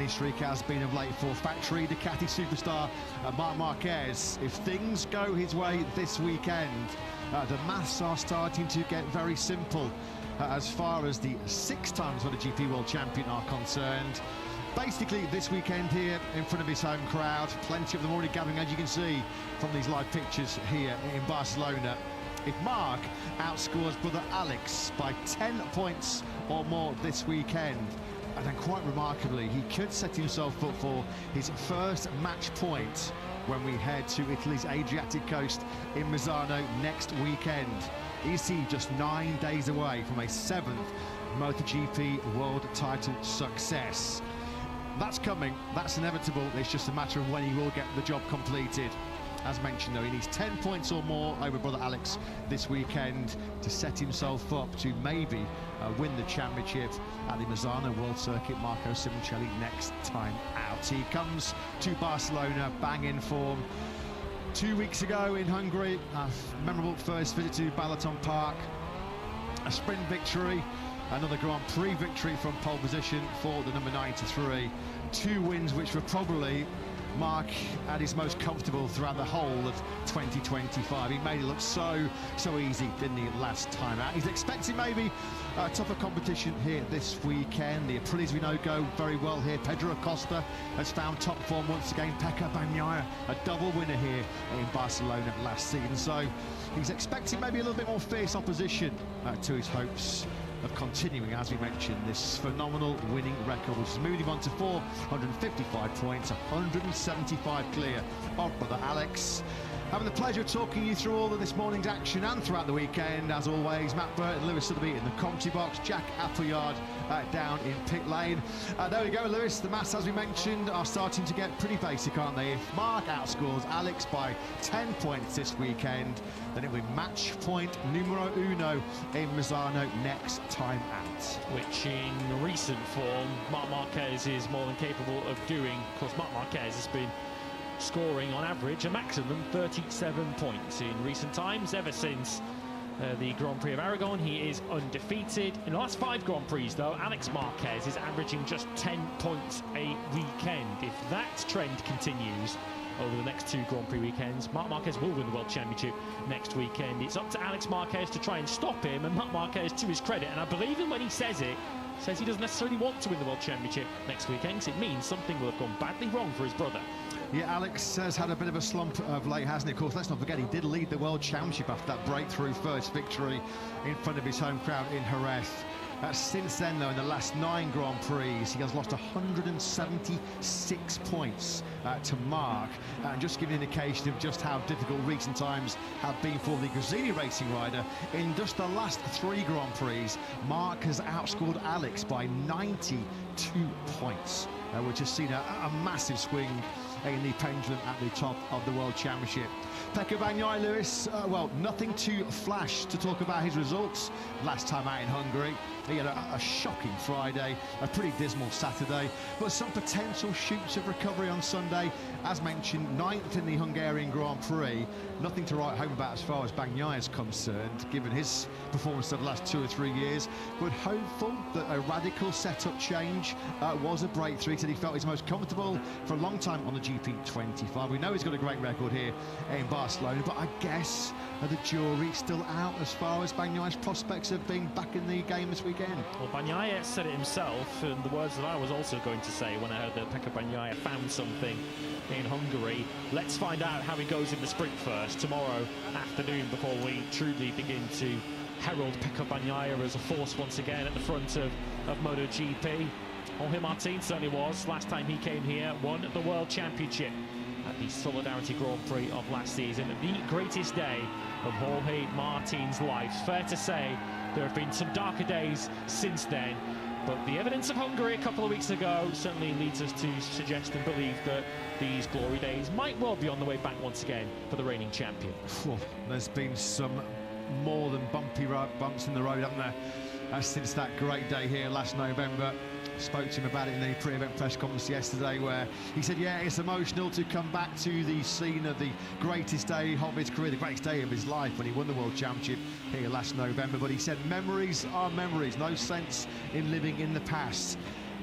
winning streak has been of late for factory Ducati superstar Marc Marquez. If things go his way this weekend, the maths are starting to get very simple as far as the 6 times MotoGP World Champion are concerned. Basically, this weekend here in front of his home crowd, plenty of them already gathering, as you can see from these live pictures here in Barcelona. If Marc outscores brother Alex by 10 points or more this weekend, and then quite remarkably, he could set himself up for his first match point when we head to Italy's Adriatic coast in Misano next weekend. Is he just 9 days away from a 7th MotoGP World title success? That's coming, that's inevitable. It's just a matter of when he will get the job completed. As mentioned though, he needs 10 points or more over brother Alex this weekend to set himself up to maybe win the championship at the Misano World Circuit. Marco Simoncelli next time out. He comes to Barcelona bang in form. 2 weeks ago in Hungary, a memorable first visit to Balaton Park, a sprint victory, another Grand Prix victory from pole position for the number 93. 2 wins which were probably Marc at his most comfortable throughout the whole of 2025. He made it look so easy, didn't he, last time out? He's expecting maybe a tougher competition here this weekend. The Aprili's we know go very well here. Pedro Acosta has found top form once again. Pecco Bagnaia, a double winner here in Barcelona last season. So he's expecting maybe a little bit more fierce opposition to his hopes of continuing, as we mentioned, this phenomenal winning record, which is moving on to 455 points, 175 clear of brother Alex. Having the pleasure of talking you through all of this morning's action and throughout the weekend, as always, Matt Burton, Lewis Sotheby in the commentary box, Jack Appleyard down in pit lane. There we go, Lewis. The maths, as we mentioned, are starting to get pretty basic, aren't they? If Marc outscores Alex by 10 points this weekend, then it'll be match point numero uno in Misano next time out. Which in recent form, Marc Marquez is more than capable of doing. Of course, Marc Marquez has been scoring on average a maximum 37 points in recent times. Ever since the Grand Prix of Aragon, he is undefeated. In the last 5 Grand Prix though, Alex Marquez is averaging just 10 points a weekend. If that trend continues over the next 2 Grand Prix weekends, Marc Marquez will win the World Championship next weekend. It's up to Alex Marquez to try and stop him, and Marc Marquez, to his credit, and I believe him when he says it, says he doesn't necessarily want to win the World Championship next weekend, because it means something will have gone badly wrong for his brother. Yeah, Alex has had a bit of a slump of late, hasn't he? Of course, let's not forget he did lead the World Championship after that breakthrough first victory in front of his home crowd in Jerez. Since then, though, in the last 9 Grand Prix, he has lost 176 points to Marc. And just to give you an indication of just how difficult recent times have been for the Gresini racing rider, in just the last 3 Grand Prix, Marc has outscored Alex by 92 points, which has seen a massive swing in the pendulum at the top of the World Championship. Pecco Bagnaia, Lewis, well, nothing to flash to talk about his results last time out in Hungary. He had a shocking Friday, a pretty dismal Saturday, but some potential shoots of recovery on Sunday. As mentioned, 9th in the Hungarian Grand Prix. Nothing to write home about as far as Bagnaia is concerned, given his performance of the last 2 or 3 years, but hopeful that a radical setup change was a breakthrough. He said he felt he's most comfortable for a long time on the GP25. We know he's got a great record here in Barcelona, but I guess the jury's still out as far as Bagnaia's prospects of being back in the game this weekend. Well, Bagnaia said it himself, and the words that I was also going to say when I heard that Pecco Bagnaia found something in Hungary. Let's find out how he goes in the sprint first tomorrow afternoon before we truly begin to herald Pecco Bagnaia as a force once again at the front of MotoGP. Jorge Martin certainly was. Last time he came here, won the World Championship at the Solidarity Grand Prix of last season. The greatest day of Jorge Martin's life. Fair to say there have been some darker days since then, but the evidence of Hungary a couple of weeks ago certainly leads us to suggest and believe that these glory days might well be on the way back once again for the reigning champion. Well, there's been some more than bumpy bumps in the road, haven't there, since that great day here last November. Spoke to him about it in the pre-event press conference yesterday, where he said, yeah, it's emotional to come back to the scene of the greatest day of his career, the greatest day of his life, when he won the World Championship here last November. But he said memories are memories, no sense in living in the past.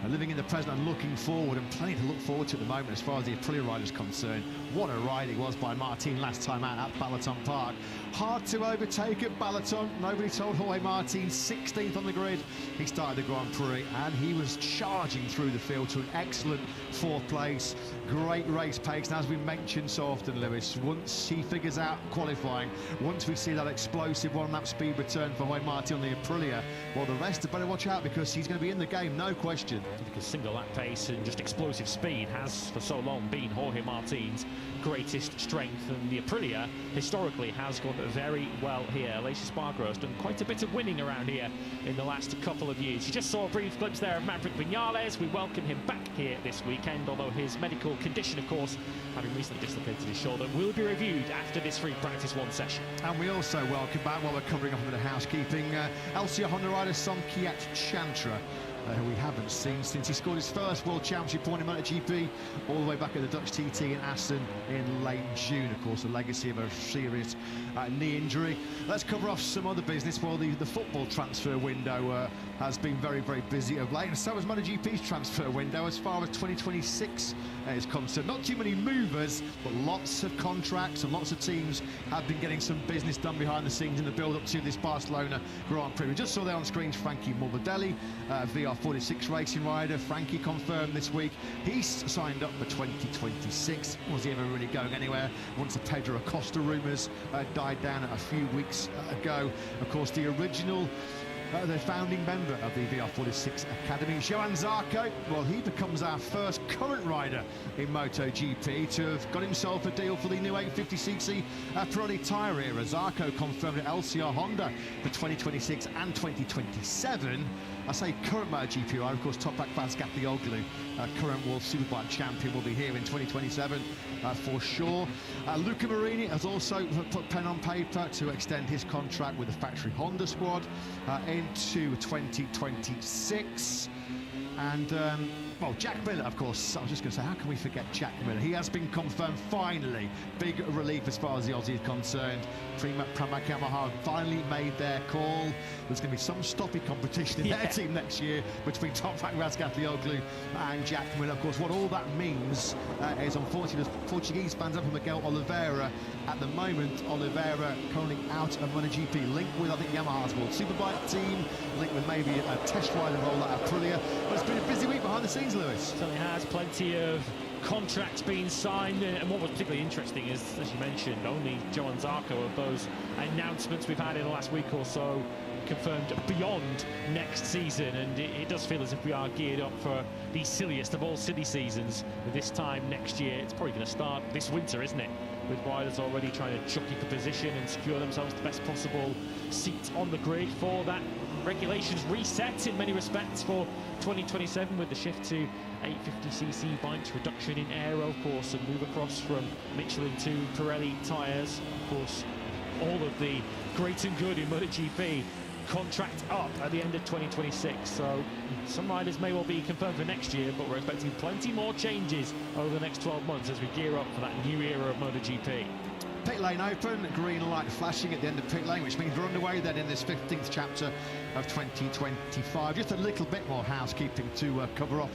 living in the present and looking forward, and plenty to look forward to at the moment as far as the Aprilia rider is concerned. What a ride it was by Martin last time out at Balaton Park. Hard to overtake at Balaton. Nobody told Jorge Martin, 16th on the grid. He started the Grand Prix and he was charging through the field to an excellent 4th place. Great race pace. And as we mentioned so often, Lewis, once he figures out qualifying, once we see that explosive one-lap speed return for Jorge Martin on the Aprilia, well, the rest had better watch out, because he's going to be in the game, no question. Because single lap pace and just explosive speed has for so long been Jorge Martin's greatest strength, and the Aprilia historically has gone very well here. Aleix Espargaro's done quite a bit of winning around here in the last couple of years. You just saw a brief glimpse there of Maverick Viñales. We welcome him back here this weekend, although his medical condition, of course, having recently dislocated his shoulder, will be reviewed after this free practice 1 session. And we also welcome back, while we're covering up a bit of housekeeping, LCR Honda rider Somkiat Chantra, who we haven't seen since he scored his first World Championship point in MotoGP all the way back at the Dutch TT in Assen in late June. Of course, a legacy of a serious knee injury. Let's cover off some other business. Well, the football transfer window has been very, very busy of late, and so has MotoGP's transfer window as far as 2026 is concerned. Not too many movers, but lots of contracts, and lots of teams have been getting some business done behind the scenes in the build-up to this Barcelona Grand Prix. We just saw there on screens Frankie Morbidelli, VR46 racing rider. Frankie confirmed this week he's signed up for 2026. Was he ever really going anywhere once the Pedro Acosta rumours died down a few weeks ago? Of course, the original the founding member of the VR46 Academy, Johann Zarco, well, he becomes our first current rider in MotoGP to have got himself a deal for the new 850cc Pirelli tyre era. Zarco confirmed at LCR Honda for 2026 and 2027. I say current MotoGP rider, of course, Toprak Vazgatlioglu, current World Superbike champion, will be here in 2027 for sure. Luca Marini has also put pen on paper to extend his contract with the factory Honda squad into 2026. And, well, Jack Miller, of course, I was just going to say, how can we forget Jack Miller? He has been confirmed, finally. Big relief as far as the Aussie is concerned. Prima Pramac Yamaha finally made their call. There's going to be some stoppy competition in their team next year between Toprak Vazgatlioglu and Jack Miller. Of course, what all that means is, unfortunately, the Portuguese fans up for Miguel Oliveira. At the moment, Oliveira currently out of MotoGP, linked with, I think, Yamaha's World Superbike team, linked with maybe a test rider role at Aprilia. But it's been a busy week behind the scenes, Lewis. Certainly has. Plenty of contracts being signed, and what was particularly interesting is, as you mentioned, only Johann Zarco of those announcements we've had in the last week or so confirmed beyond next season, and it does feel as if we are geared up for the silliest of all silly seasons this time next year. It's probably going to start this winter, isn't it, with riders already trying to jockey for position and secure themselves the best possible seat on the grid for that regulations reset in many respects for 2027, with the shift to 850cc bikes, reduction in aero, of course, and move across from Michelin to Pirelli tyres. Of course, all of the great and good in MotoGP contract up at the end of 2026, so some riders may well be confirmed for next year, but we're expecting plenty more changes over the next 12 months as we gear up for that new era of MotoGP. Pit lane open, green light flashing at the end of pit lane, which means we're underway then in this 15th chapter of 2025. Just a little bit more housekeeping to cover off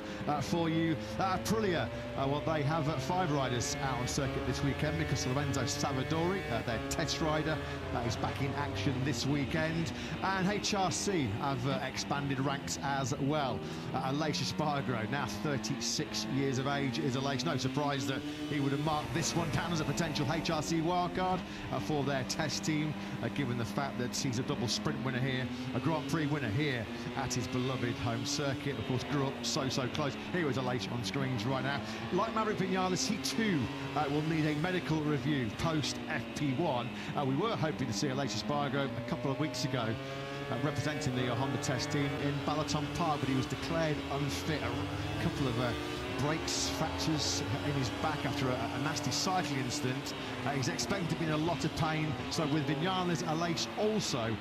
for you. Aprilia, well, they have 5 riders out on circuit this weekend because Lorenzo Savadori, their test rider, is back in action this weekend. And HRC have expanded ranks as well. Aleix Espargaro, now 36 years of age, is Aleix. No surprise that he would have marked this one down as a potential HRC wildcard for their test team, given the fact that he's a double sprint winner here, a Grand Prix winner here at his beloved home circuit. Of course, grew up so close. Here is Aleix on screens right now. Like Maverick Viñales, he too will need a medical review post FP1. We were hoping to see Aleix Espargaro a couple of weeks ago representing the Honda test team in Balaton Park, but he was declared unfit. A couple of brakes fractures in his back after a nasty cycling incident. He's expected to be in a lot of pain, so with Viñales, Aleix also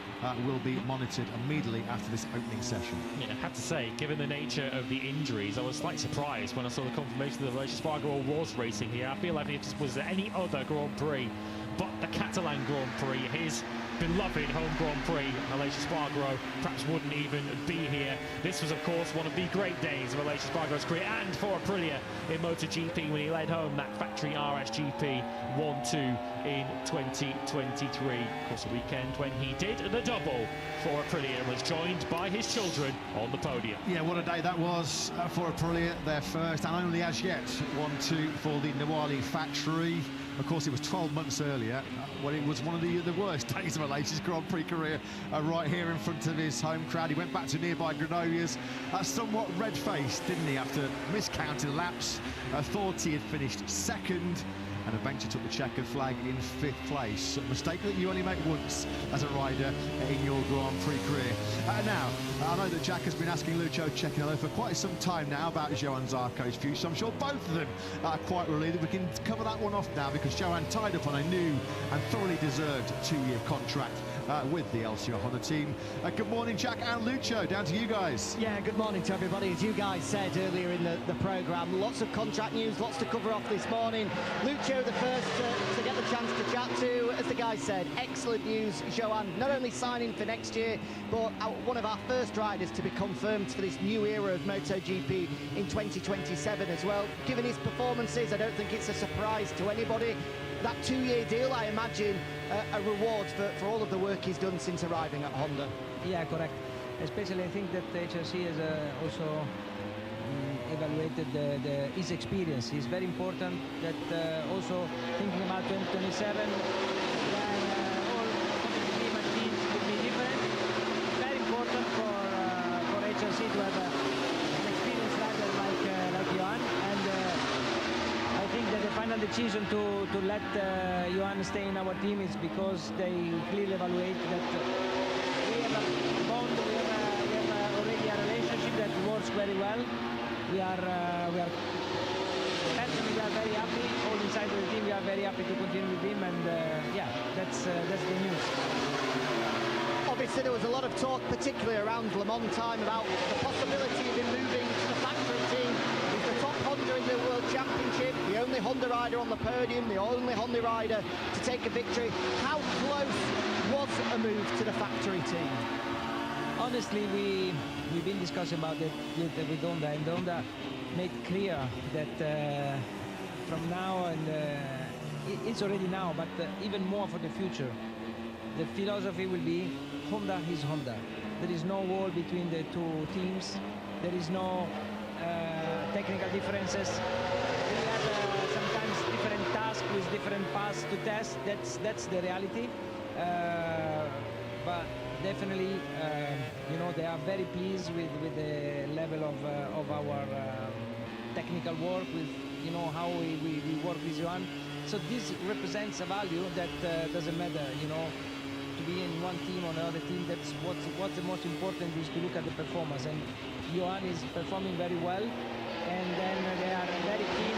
will be monitored immediately after this opening session. Yeah, I have to say, given the nature of the injuries, I was slightly surprised when I saw the confirmation that Aleix Espargaro was racing here. I feel like if this was any other Grand Prix but the Catalan Grand Prix, his beloved home Grand Prix, Aleix Espargaro perhaps wouldn't even be here. This was, of course, one of the great days of Aleix Espargaro's career, and for Aprilia in MotoGP when he led home that factory RSGP 1-2 in 2023. Of course, a weekend when he did the double for Aprilia and was joined by his children on the podium. Yeah, what a day that was for Aprilia, their first and only as yet 1-2 for the Nawali factory. Of course, it was 12 months earlier when it was one of the worst days of Aleix's Grand Prix career, right here in front of his home crowd. He went back to nearby Granollers, somewhat red-faced, didn't he, after miscounted laps. Thought he had finished second, and eventually took the checkered flag in 5th place. A mistake that you only make once as a rider in your Grand Prix career. Now, I know that Jack has been asking Lucio Cecchinello for quite some time now about Johann Zarco's future, so I'm sure both of them are quite relieved that we can cover that one off now, because Johann tied up on a new and thoroughly deserved 2-year contract with the LCR Honda team. Good morning, Jack and Lucio. Down to you guys. Yeah, good morning to everybody. As you guys said earlier in the programme, lots of contract news, lots to cover off this morning. Lucio, the first to get the chance to chat to. As the guys said, excellent news. Johann not only signing for next year, but one of our first riders to be confirmed for this new era of MotoGP in 2027 as well. Given his performances, I don't think it's a surprise to anybody. That 2-year deal, I imagine, a reward for all of the work he's done since arriving at Honda. Yeah, correct. Especially, I think that HRC has also evaluated his experience. It's very important that also thinking about 2027, when all MotoGP machines will be different. Very important for HRC to have an experienced rider like Johann, and I think that the final decision to let Johann stay in our team is because they clearly evaluate that we have a bond, we have already a relationship that works very well. We are personally, we are very happy. All inside of the team, we are very happy to continue with him, and yeah, that's the news. Obviously, there was a lot of talk, particularly around Le Mans time, about the possibility of him moving to the factory team. He's the top Honda in the World Championship, the only Honda rider on the podium, the only Honda rider to take a victory. How close was a move to the factory team? Honestly, we've been discussing about it with Honda, and Honda made clear that from now, and it's already now, but even more for the future, the philosophy will be Honda is Honda. There is no wall between the two teams. There is no technical differences. We have sometimes different tasks with different paths to test. That's the reality. But definitely, you know, they are very pleased with the level of our technical work, with, you know, how we work with Johann. So this represents a value that doesn't matter, you know, to be in one team or another team. That's what's the most important, is to look at the performance, and Johann is performing very well, and then they are very keen.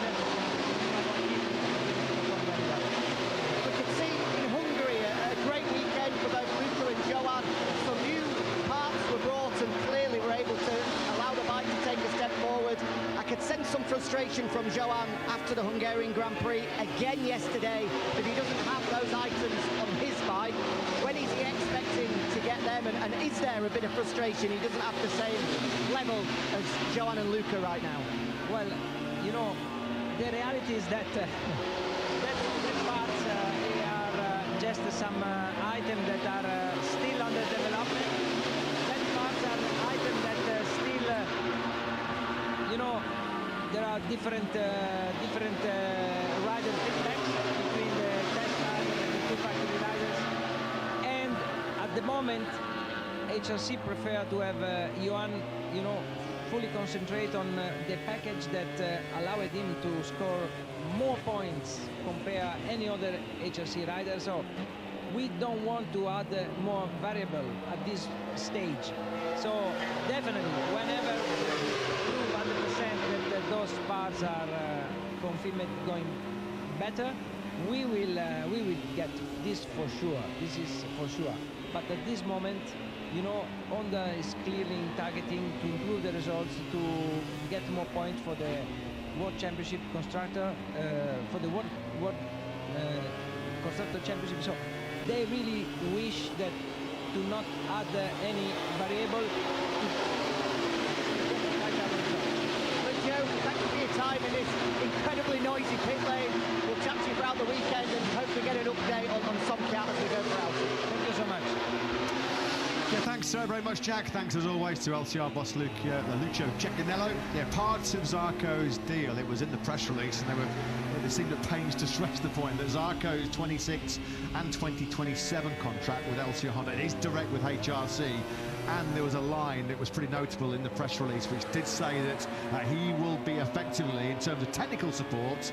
We could see in Hungary a great weekend for both Luca and Johann. Some new parts were brought and clearly were able to allow the bike to take a step forward. I could sense some frustration from Johann after the Hungarian Grand Prix again yesterday, that he doesn't have those items on his bike. When is he expecting to get them, and is there a bit of frustration? He doesn't have the same level as Johann and Luca right now. Well, you know, the reality is that that parts are just some items that are still under development. That parts are items that still, you know, there are different rider feedbacks between the test rider and the two factory riders. And at the moment, HRC prefer to have Johann, you know, fully concentrate on the package that allowed him to score more points compare any other HRC rider. So we don't want to add more variable at this stage. So definitely, whenever we prove 100% that those parts are confirmed going better, we will get this for sure. This is for sure. But at this moment, you know, Honda is clearly targeting to improve the results, to get more points for the World Championship Constructor, for the World Constructor Championship. So they really wish that to not add any variable to catch up result. But Joe, thank you for your time in this incredibly noisy pit lane. We'll chat to you throughout the weekend and hopefully get an update on Somcat as we go for Alpha. Thank you so much. Yeah, thanks so very much, Jack. Thanks as always to LCR boss Lucio Cecchinello. Yeah, parts of Zarco's deal, it was in the press release, and they seemed at pains to stress the point that Zarco's 26 and 2027 contract with LCR Honda, it is direct with HRC, and there was a line that was pretty notable in the press release which did say that he will be effectively, in terms of technical support,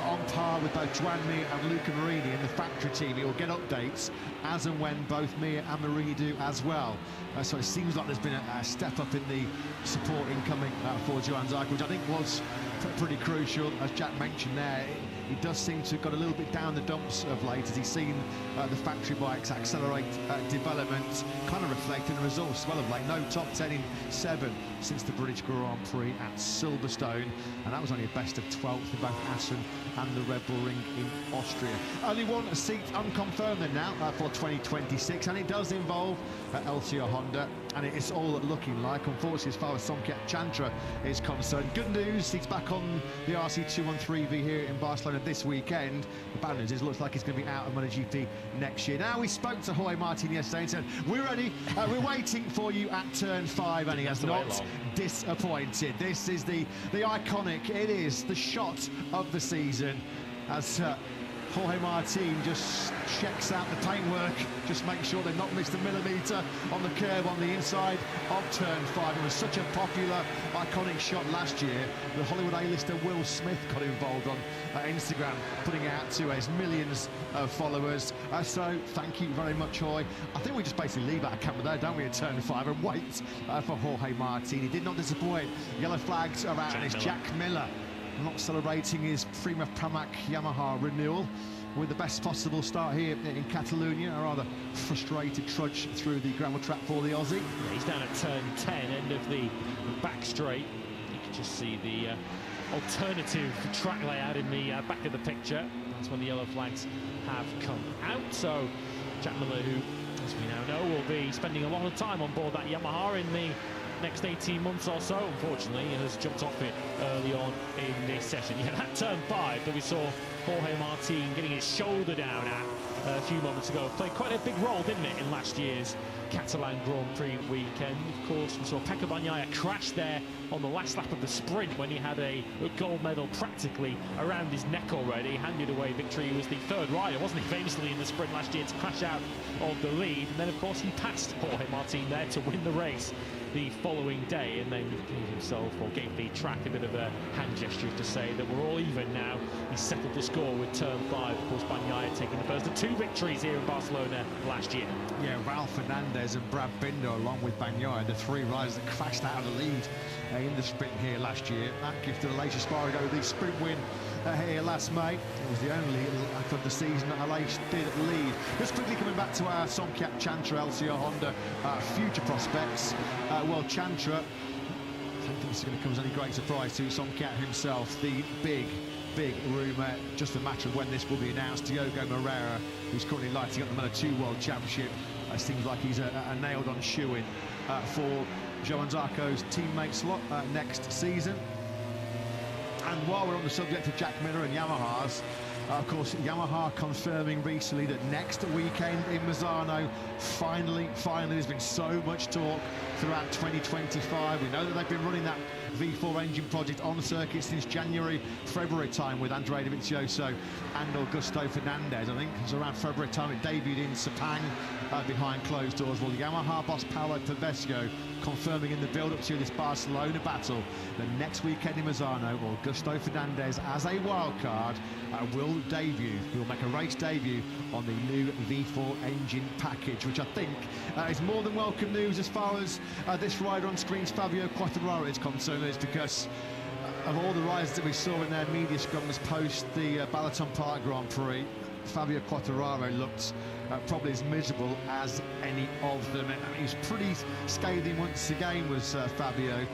on par with both Juan Mir and Luca Marini in the factory team. He will get updates as and when both Mir and Marini do as well. So it seems like there's been a step up in the support incoming for Johann Zarco, which I think was pretty crucial. As Jack mentioned there, he does seem to have got a little bit down the dumps of late as he's seen the factory bikes accelerate development, kind of reflecting the results as well of late. No top 10 in 7 since the British Grand Prix at Silverstone, and that was only a best of 12th in both Assen and the Red Bull Ring in Austria. Only one seat unconfirmed then now for 2026, and it does involve LCR Honda, and it's all looking like, unfortunately, as far as Somcat Chantra is concerned. Good news, he's back on the RC213V here in Barcelona this weekend. The bad news is it looks like he's going to be out of MotoGP next year. Now, we spoke to Jorge Martin yesterday and said, we're ready, we're waiting for you at turn 5, and he has not disappointed. This is the iconic, it is the shot of the season as Jorge Martin just checks out the paintwork, just makes sure they've not missed a millimetre on the curve on the inside of turn 5. It was such a popular, iconic shot last year. The Hollywood A-lister Will Smith got involved on Instagram, putting it out to his millions of followers. So thank you very much, Jorge. I think we just basically leave our camera there, don't we, at turn 5 and wait for Jorge Martin. He did not disappoint. Yellow flags are out, and it's Jack Miller not celebrating his Prima Pramac Yamaha renewal with the best possible start here in Catalunya. A rather frustrated trudge through the gravel track for the Aussie. Yeah, he's down at turn 10, end of the back straight. You can just see the alternative track layout in the back of the picture. That's when the yellow flags have come out. So Jack Miller, who, as we now know, will be spending a lot of time on board that Yamaha in the next 18 months or so, unfortunately, has jumped off it early on in this session. Yeah, that turn 5 that we saw Jorge Martin getting his shoulder down at a few moments ago played quite a big role, didn't it, in last year's Catalan Grand Prix weekend. Of course, we saw Pecco Bagnaia crash there on the last lap of the sprint when he had a gold medal practically around his neck already. Handed away victory. He was the third rider, wasn't he, famously in the sprint last year, to crash out of the lead. And then, of course, he passed Jorge Martin there to win the race the following day, and then gave himself, or gave the track, a bit of a hand gesture to say that we're all even now. He settled the score with turn 5. Of course, Bagnaia taking the first of 2 victories here in Barcelona last year. Yeah, Ralph Fernandez and Brad Binder, along with Bagnaia, the 3 riders that crashed out of the lead in the sprint here last year. That gifted Aleix Espargaro the sprint win here last May. It was the only lap of the season that Aleix did lead. Just quickly coming back to our Somcat Chantra LCR Honda future prospects. Well, Chantra, I don't think this is going to come as any great surprise to Somcat himself. The big rumour, just a matter of when this will be announced. Diogo Moreira, who's currently lighting up the Moto2 World Championship, seems like he's a nailed-on shoe-in for Johann Zarco's teammate slot next season. And while we're on the subject of Jack Miller and Yamahas, of course, Yamaha confirming recently that next weekend in Misano, finally, there's been so much talk throughout 2025. We know that they've been running that V4 engine project on the circuit since January, February time with Andrea Dovizioso and Augusto Fernandez. I think it was around February time it debuted in Sepang behind closed doors. Well, Yamaha boss Paulo Pavesio confirming in the build-up to this Barcelona battle that next weekend in Misano, Augusto Fernandez as a wild card will make a race debut on the new V4 engine package, which I think is more than welcome news as far as this rider on screens, Fabio Quartararo, is concerned, is because of all the riders that we saw in their media scrums post the Balaton Park Grand Prix. Fabio Quartararo looked probably as miserable as any of them. And he was pretty scathing once again, was Fabio.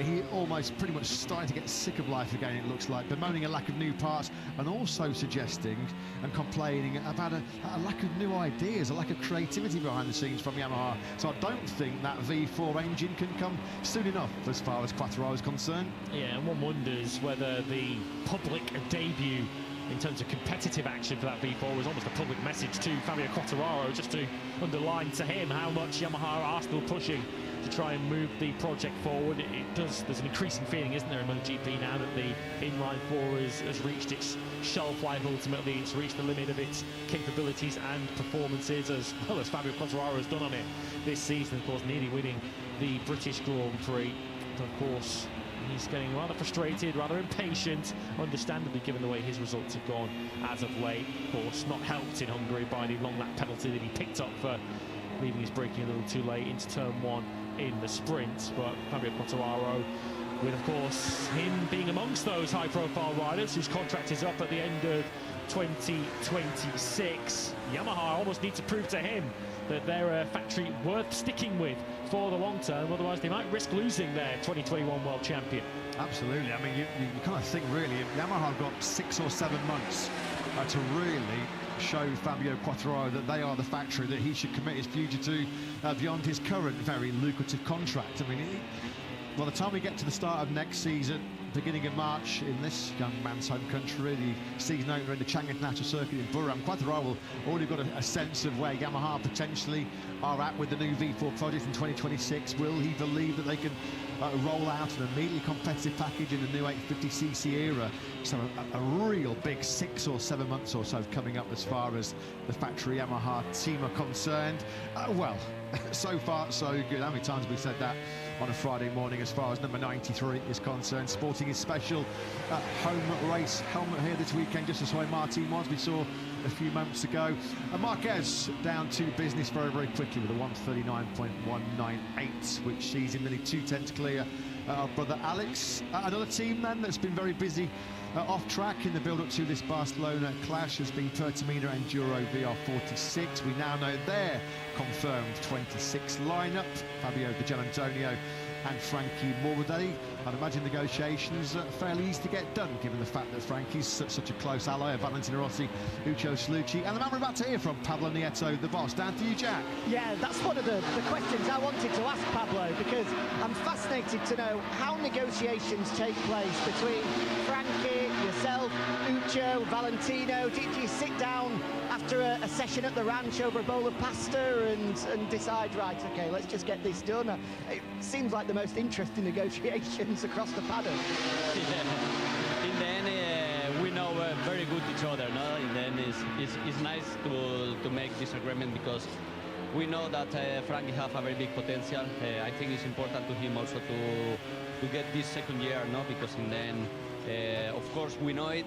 He almost pretty much started to get sick of life again, it looks like, bemoaning a lack of new parts and also suggesting and complaining about a lack of new ideas, a lack of creativity behind the scenes from Yamaha. So I don't think that V4 engine can come soon enough as far as Quattararo is concerned. Yeah, and one wonders whether the public debut in terms of competitive action for that V4 was almost a public message to Fabio Quattararo, just to underline to him how much Yamaha are still pushing to try and move the project forward. There's an increasing feeling, isn't there, in MotoGP now that the inline 4 has reached its shelf life ultimately. It's reached the limit of its capabilities and performances, as well as Fabio Quattararo has done on it this season, of course, nearly winning the British Grand Prix. But of course, he's getting rather frustrated, rather impatient, understandably, given the way his results have gone as of late. Of course, not helped in Hungary by the long lap penalty that he picked up for leaving his braking a little too late into turn 1 in the sprint. But Fabio Quattararo, with, of course, him being amongst those high-profile riders whose contract is up at the end of 2026, Yamaha almost need to prove to him that they're a factory worth sticking with for the long term, otherwise they might risk losing their 2021 world champion. Absolutely. I mean, you kind of think, really, Yamaha have got 6 or 7 months to really show Fabio Quattararo that they are the factory that he should commit his future to beyond his current very lucrative contract. I mean, by the time we get to the start of next season, beginning of March, in this young man's home country, the season opener in the Chang International Circuit in Buram, Quattararo will already got a sense of where Yamaha potentially are at with the new V4 project in 2026. Will he believe that they can roll out an immediately competitive package in the new 850cc era? So a real big 6 or 7 months or so coming up as far as the factory Yamaha team are concerned. Well, so far so good. How many times have we said that on a Friday morning as far as number 93 is concerned, sporting his special home race helmet here this weekend, just as Jorge Martin was, we saw a few moments ago. Marquez down to business very, very quickly with a 139.198, which sees him nearly 2/10 clear of brother Alex. Another team then that's been very busy off track in the build-up to this Barcelona clash has been Pertamina Enduro VR46. We now know their confirmed 26 lineup: Fabio Di Gianantonio and Frankie Morbidelli. I'd imagine negotiations are fairly easy to get done, given the fact that Frankie's such a close ally of Valentino Rossi, Lucio Slucci, and the man we're about to hear from, Pablo Nieto, the boss. Down to you, Jack. Yeah, that's one of the questions I wanted to ask Pablo, because I'm fascinated to know how negotiations take place between Frankie, yourself, Lucio, Valentino. Did you sit down after a session at the ranch over a bowl of pasta and decide, right, okay, let's just get this done? It seems like the most interesting negotiations across the paddock. Yeah. In the end, we know very good each other. No, in the end, it's nice to make this agreement, because we know that Frankie have a very big potential. I think it's important to him also to get this second year, no, because in the end, of course, we know it,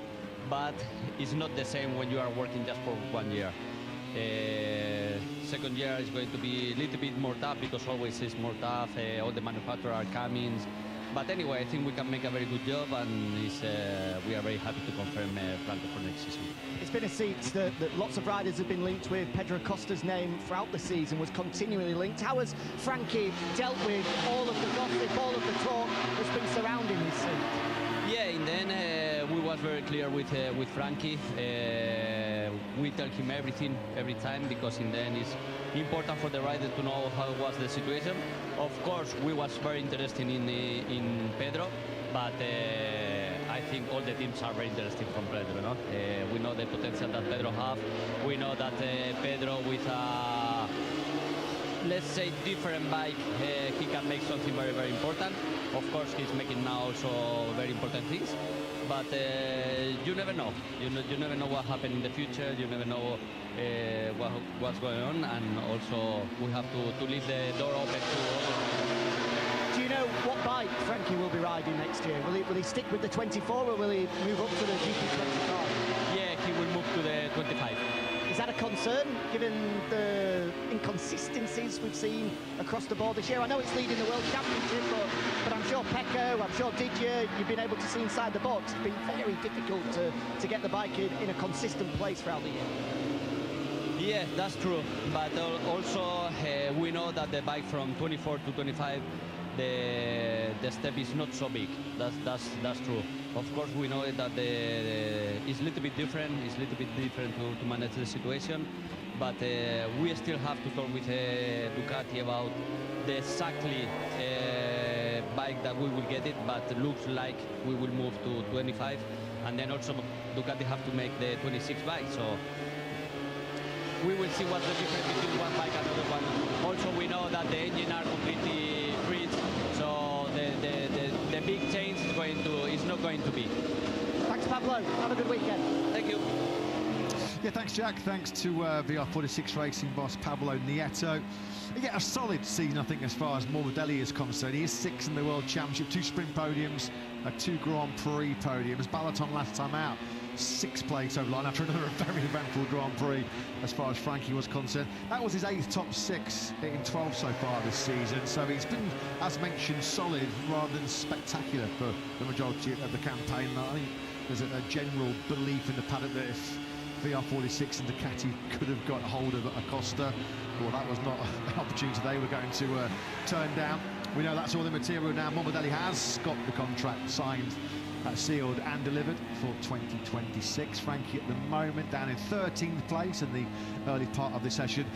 but it's not the same when you are working just for 1 year. Second year is going to be a little bit more tough, because always it's more tough. All the manufacturers are coming. But anyway, I think we can make a very good job, and we are very happy to confirm Franco for next season. It's been a seat that lots of riders have been linked with. Pedro Acosta's name throughout the season was continually linked. How has Frankie dealt with all of the gossip, all of the talk that's been surrounding his seat? Yeah, in the end, we was very clear with Frankie. We tell him everything every time, because in the end it's important for the rider to know how was the situation. Of course, we was very interested in Pedro, but I think all the teams are very interested from Pedro. No? We know the potential that Pedro have. We know that Pedro, with a, let's say, different bike, he can make something very, very important. Of course, he's making now also very important things. But you never know. You never know what happened in the future. You never know what's going on. And also, we have to leave the door open to others. Do you know what bike Frankie will be riding next year? Will he stick with the 24, or will he move up to the GP25? Yeah, he will move to the 25. Is that a concern, given the inconsistencies we've seen across the board this year? I know it's leading the World Championship, but I'm sure Pecco, I'm sure Didier, you've been able to see inside the box. It's been very difficult to get the bike in a consistent place throughout the year. Yeah, that's true. But also we know that the bike from 24 to 25, the step is not so big. That's true. Of course, we know that it's a little bit different. It's a little bit different to manage the situation. But we still have to talk with Ducati about the exactly bike that we will get it. But looks like we will move to 25, and then also Ducati have to make the 26 bike. So we will see what's the difference between one bike and another one. Also, we know that the engine are completely free, so the big change is not going to be. Thanks, Pablo. Have a good weekend. Thank you. Yeah, thanks, Jack. Thanks to VR46 Racing boss Pablo Nieto. Yeah, a solid season, I think, as far as Morbidelli is concerned. He is 6th in the World Championship, 2 sprint podiums, 2 Grand Prix podiums. Balaton last time out, 6th place over line after another very eventful Grand Prix as far as Frankie was concerned. That was his 8th top 6 in 12 so far this season, so he's been, as mentioned, solid rather than spectacular for the majority of the campaign. I think there's a general belief in the paddock that if VR46 and Ducati could have got hold of Acosta, well, that was not an opportunity they were going to turn down. We know that's all the material now. Morbidelli has got the contract signed, sealed and delivered for 2026. Frankie at the moment down in 13th place in the early part of the session.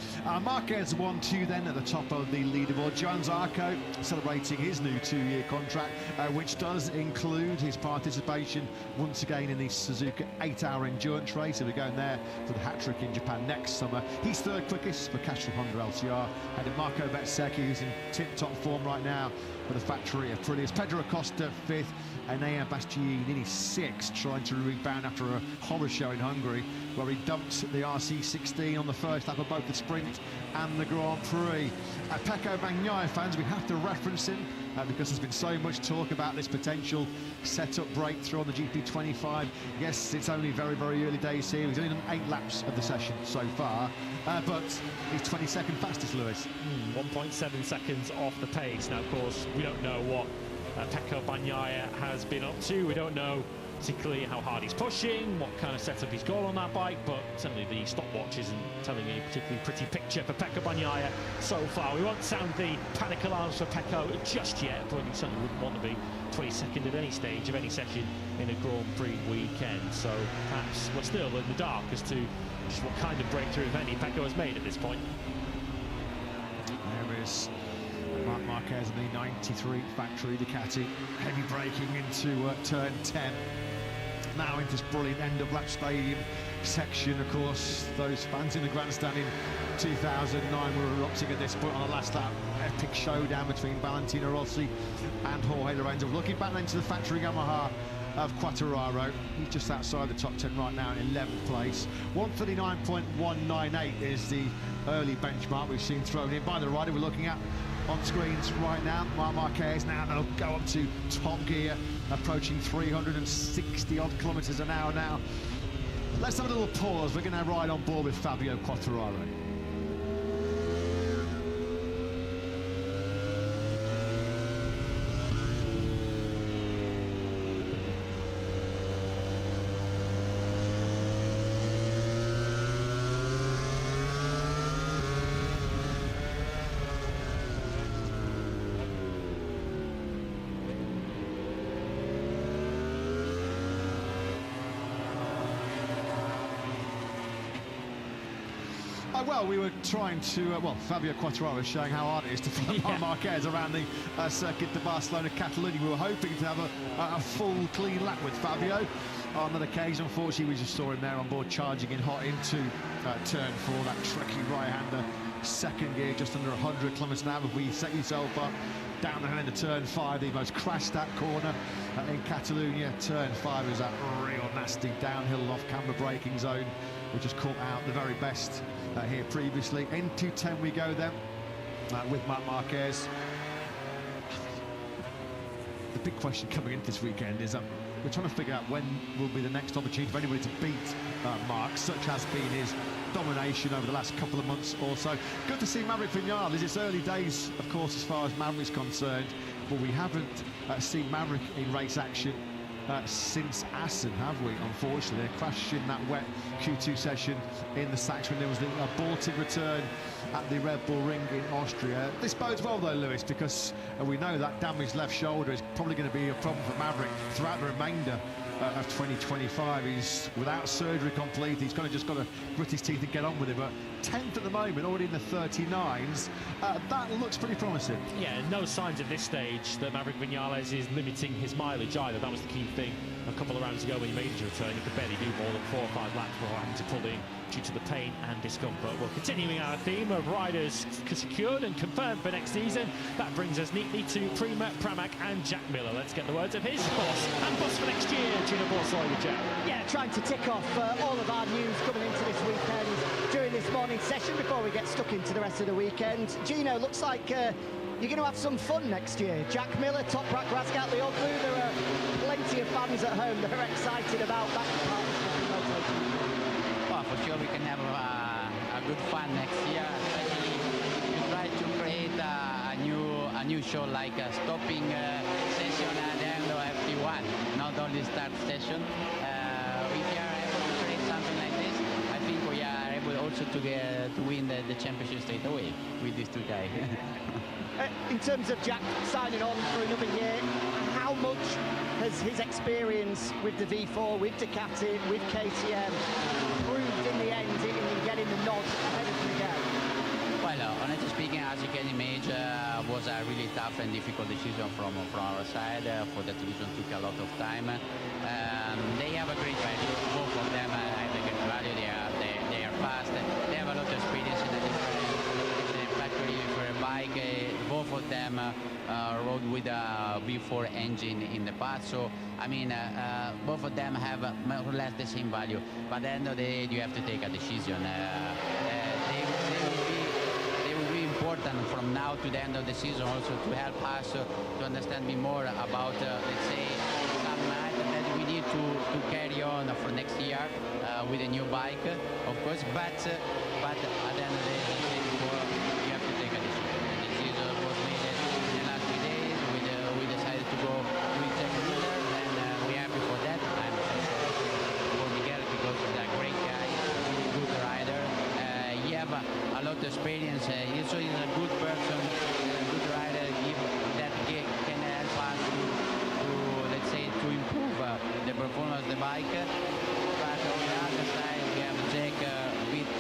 Marquez 1-2 then at the top of the leaderboard. Joan Zarco celebrating his new 2-year contract, which does include his participation once again in the Suzuka 8-hour endurance race. So we're going there for the hat-trick in Japan next summer. He's 3rd quickest for Castrol Honda LCR. And then Marco Bezzecchi, who's in tip-top form right now for the factory of Aprilia. Pedro Acosta 5th. Enea Bastianini 6th, trying to rebound after a horror show in Hungary, where he dumped the RC16 on the first lap of both the sprint and the Grand Prix. Pecco Bagnaia fans, we have to reference him because there's been so much talk about this potential setup breakthrough on the GP25. Yes, it's only very, very early days here. He's only done 8 laps of the session so far, but he's 22nd fastest, Lewis. 1.7 seconds off the pace. Now, of course, we don't know what Pecco Bagnaia has been up to. We don't know particularly how hard he's pushing, what kind of setup he's got on that bike, but certainly the stopwatch isn't telling a particularly pretty picture for Pecco Bagnaia so far. We won't sound the panic alarms for Pecco just yet, but he certainly wouldn't want to be 22nd at any stage of any session in a Grand Prix weekend. So perhaps we're still in the dark as to just what kind of breakthrough, if any, Pecco has made at this point. There is Marc Marquez in the 93 factory Ducati, heavy braking into turn 10. Now into this brilliant end-of-lap stadium section. Of course, those fans in the grandstand in 2009 were erupting at this point on the last lap. Epic showdown between Valentino Rossi and Jorge Lorenzo. Looking back then to the factory Yamaha of Quartararo, he's just outside the top 10 right now in 11th place. 139.198 is the early benchmark we've seen thrown in by the rider we're looking at on screens right now. Marc Marquez now they'll go up to top gear, approaching 360 odd kilometers an hour now. Let's have a little pause. We're going to ride on board with Fabio Quartararo. Well, we were trying to, Fabio Quartararo is showing how hard it is to follow Marc Marquez around the circuit to Barcelona-Catalunya. We were hoping to have a full, clean lap with Fabio. On that occasion, unfortunately, we just saw him there on board, charging in hot into turn 4, that tricky right-hander. Second gear, just under 100 kilometers an hour. If we set yourself up down the hill into turn 5, the most crashed out corner in Catalunya. Turn 5 is that real nasty downhill off-camber braking zone, which has caught out the very best here previously. Into 10 we go then with Marc Marquez. The big question coming into this weekend is we're trying to figure out when will be the next opportunity for anybody to beat Marc, such has been his domination over the last couple of months or so. Good to see Maverick Vinales. It's early days, of course, as far as Maverick's concerned, but we haven't seen Maverick in race action since Assen, have we? Unfortunately, they crashed in that wet Q2 session in the Sachsen. There was a bolted return at the Red Bull Ring in Austria. This bodes well though, Lewis, because we know that damaged left shoulder is probably going to be a problem for Maverick throughout the remainder of 2025. He's without surgery complete. He's just got to grit his teeth and get on with it. But 10th at the moment, already in the 39s. That looks pretty promising. Yeah, no signs at this stage that Maverick Viñales is limiting his mileage either. That was the key thing a couple of rounds ago when he made his return. He could barely do more than 4 or 5 laps before having to pull in due to the pain and discomfort. Well, continuing our theme of riders secured and confirmed for next season, that brings us neatly to Prima, Pramac and Jack Miller. Let's get the words of his boss and boss for next year, Gino Borsoi with Jack. Yeah, trying to tick off all of our news coming into this weekend during this morning session before we get stuck into the rest of the weekend. Gino, looks like you're going to have some fun next year. Jack Miller, Toprak Razgatlioglu, there are plenty of fans at home that are excited about that partnership. Well, for sure we can have a good fun next year, especially if you try to create a new show like a stopping session at the end of FP1, not only start session. If you are able to create something like this, I think we are able also to win the championship straight away with these two guys. In terms of Jack signing on for another year, how much has his experience with the V4, with Ducati, with KTM proved in the end in getting the nod ahead of Miguel? Well, honestly speaking, as you can imagine, was a really tough and difficult decision from our side. For that reason, took a lot of time. They have a great value. Both of them have a great value. They are fast. They have a lot of experience in the factory for a bike. Both of them rode with a V4 engine in the past. So, I mean, both of them have more or less the same value. But at the end of the day, you have to take a decision. They will be important from now to the end of the season also to help us to understand more about, let's say, some items that we need to carry on for next year with a new bike, of course. But at the end of the day, as I said before, you have to take a decision. The decision was made in the last 3 days. We decided to go with Jack Miller, and we're happy for that. I'm for Miguel because he's a great guy, good rider. He have a lot of experience. He also is a good person, a good rider. That can help us to let's say, to improve the performance of the bike. But on the other side, we have Jack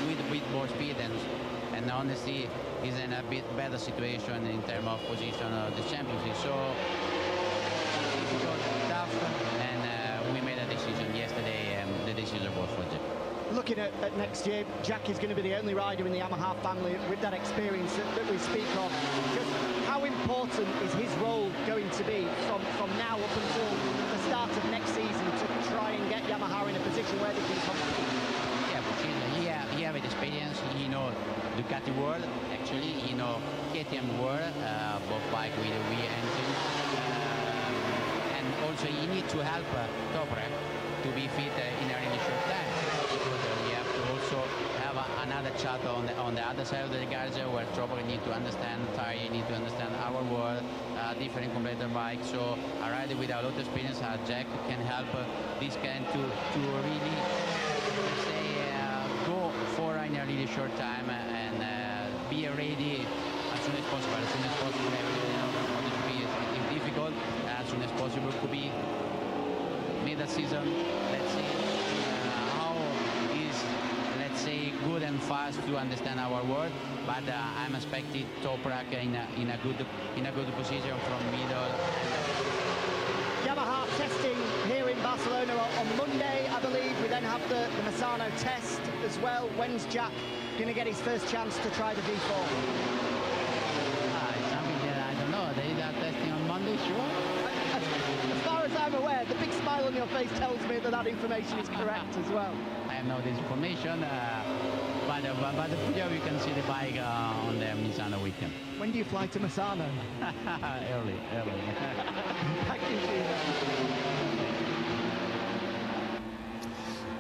with a bit more speed, and honestly, he's in a bit better situation in terms of position of the championship. So difficult, tough, and we made a decision yesterday, and the decision was for Jack. Looking at next year, Jack is going to be the only rider in the Yamaha family with that experience that we speak of. Just how important is his role going to be from now up until the start of next season to try and get Yamaha in a position where they can compete? Yeah, but he have experience. He know Ducati world, actually. He know KTM world, both bike with a V engine. And also he need to help Toprak to be fit in a really short time. We have to also have another chat on the other side of the garage where Toprak need to understand tire, need to understand our world, different competitor bikes. So a rider with a lot of experience, Jack, can help this kind to really, let's say, go for in a really short time and be ready as soon as possible. As soon as possible, MotoGP is difficult. As soon as possible could be mid-season. Let's see how is, let's say, good and fast to understand our world. But I'm expecting Toprak in a good position from middle. Yamaha testing here in Barcelona on Monday, I believe. We then have the Misano test as well. When's Jack going to get his first chance to try the V4? It's something that I don't know. They are testing on Monday, sure. As far as I'm aware, the big smile on your face tells me that information is correct as well. I have no information, but for sure we can see the bike on the Misano weekend. When do you fly to Misano? early. Thank you, Gino.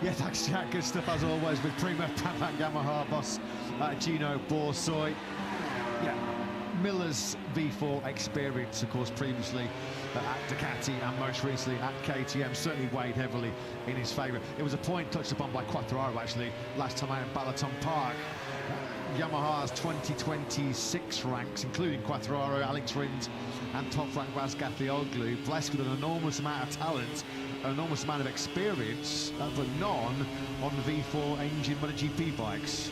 Yeah, thanks, Jack. Good stuff as always with Prima Pramac Yamaha boss Gino Borsoi. Yeah, Miller's V4 experience, of course, previously at Ducati and most recently at KTM, certainly weighed heavily in his favour. It was a point touched upon by Quartararo, actually, last time out in Balaton Park. Yamaha's 2026 ranks, including Quartararo, Alex Rins and top rank Raz Gatlioglu, blessed with an enormous amount of talent, an enormous amount of experience, but none on the V4 engine MotoGP bikes.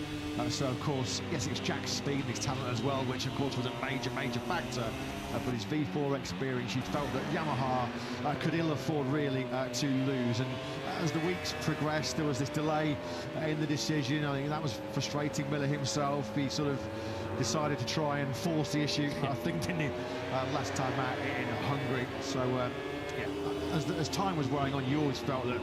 So, of course, yes, it's Jack's speed and his talent as well, which, of course, was a major factor. But his V4 experience, you felt that Yamaha could ill afford, really, to lose. And as the weeks progressed, there was this delay in the decision. I think that was frustrating Miller himself. He sort of decided to try and force the issue, I think, didn't he, last time out in Hungary. So, yeah, as time was wearing on, you always felt that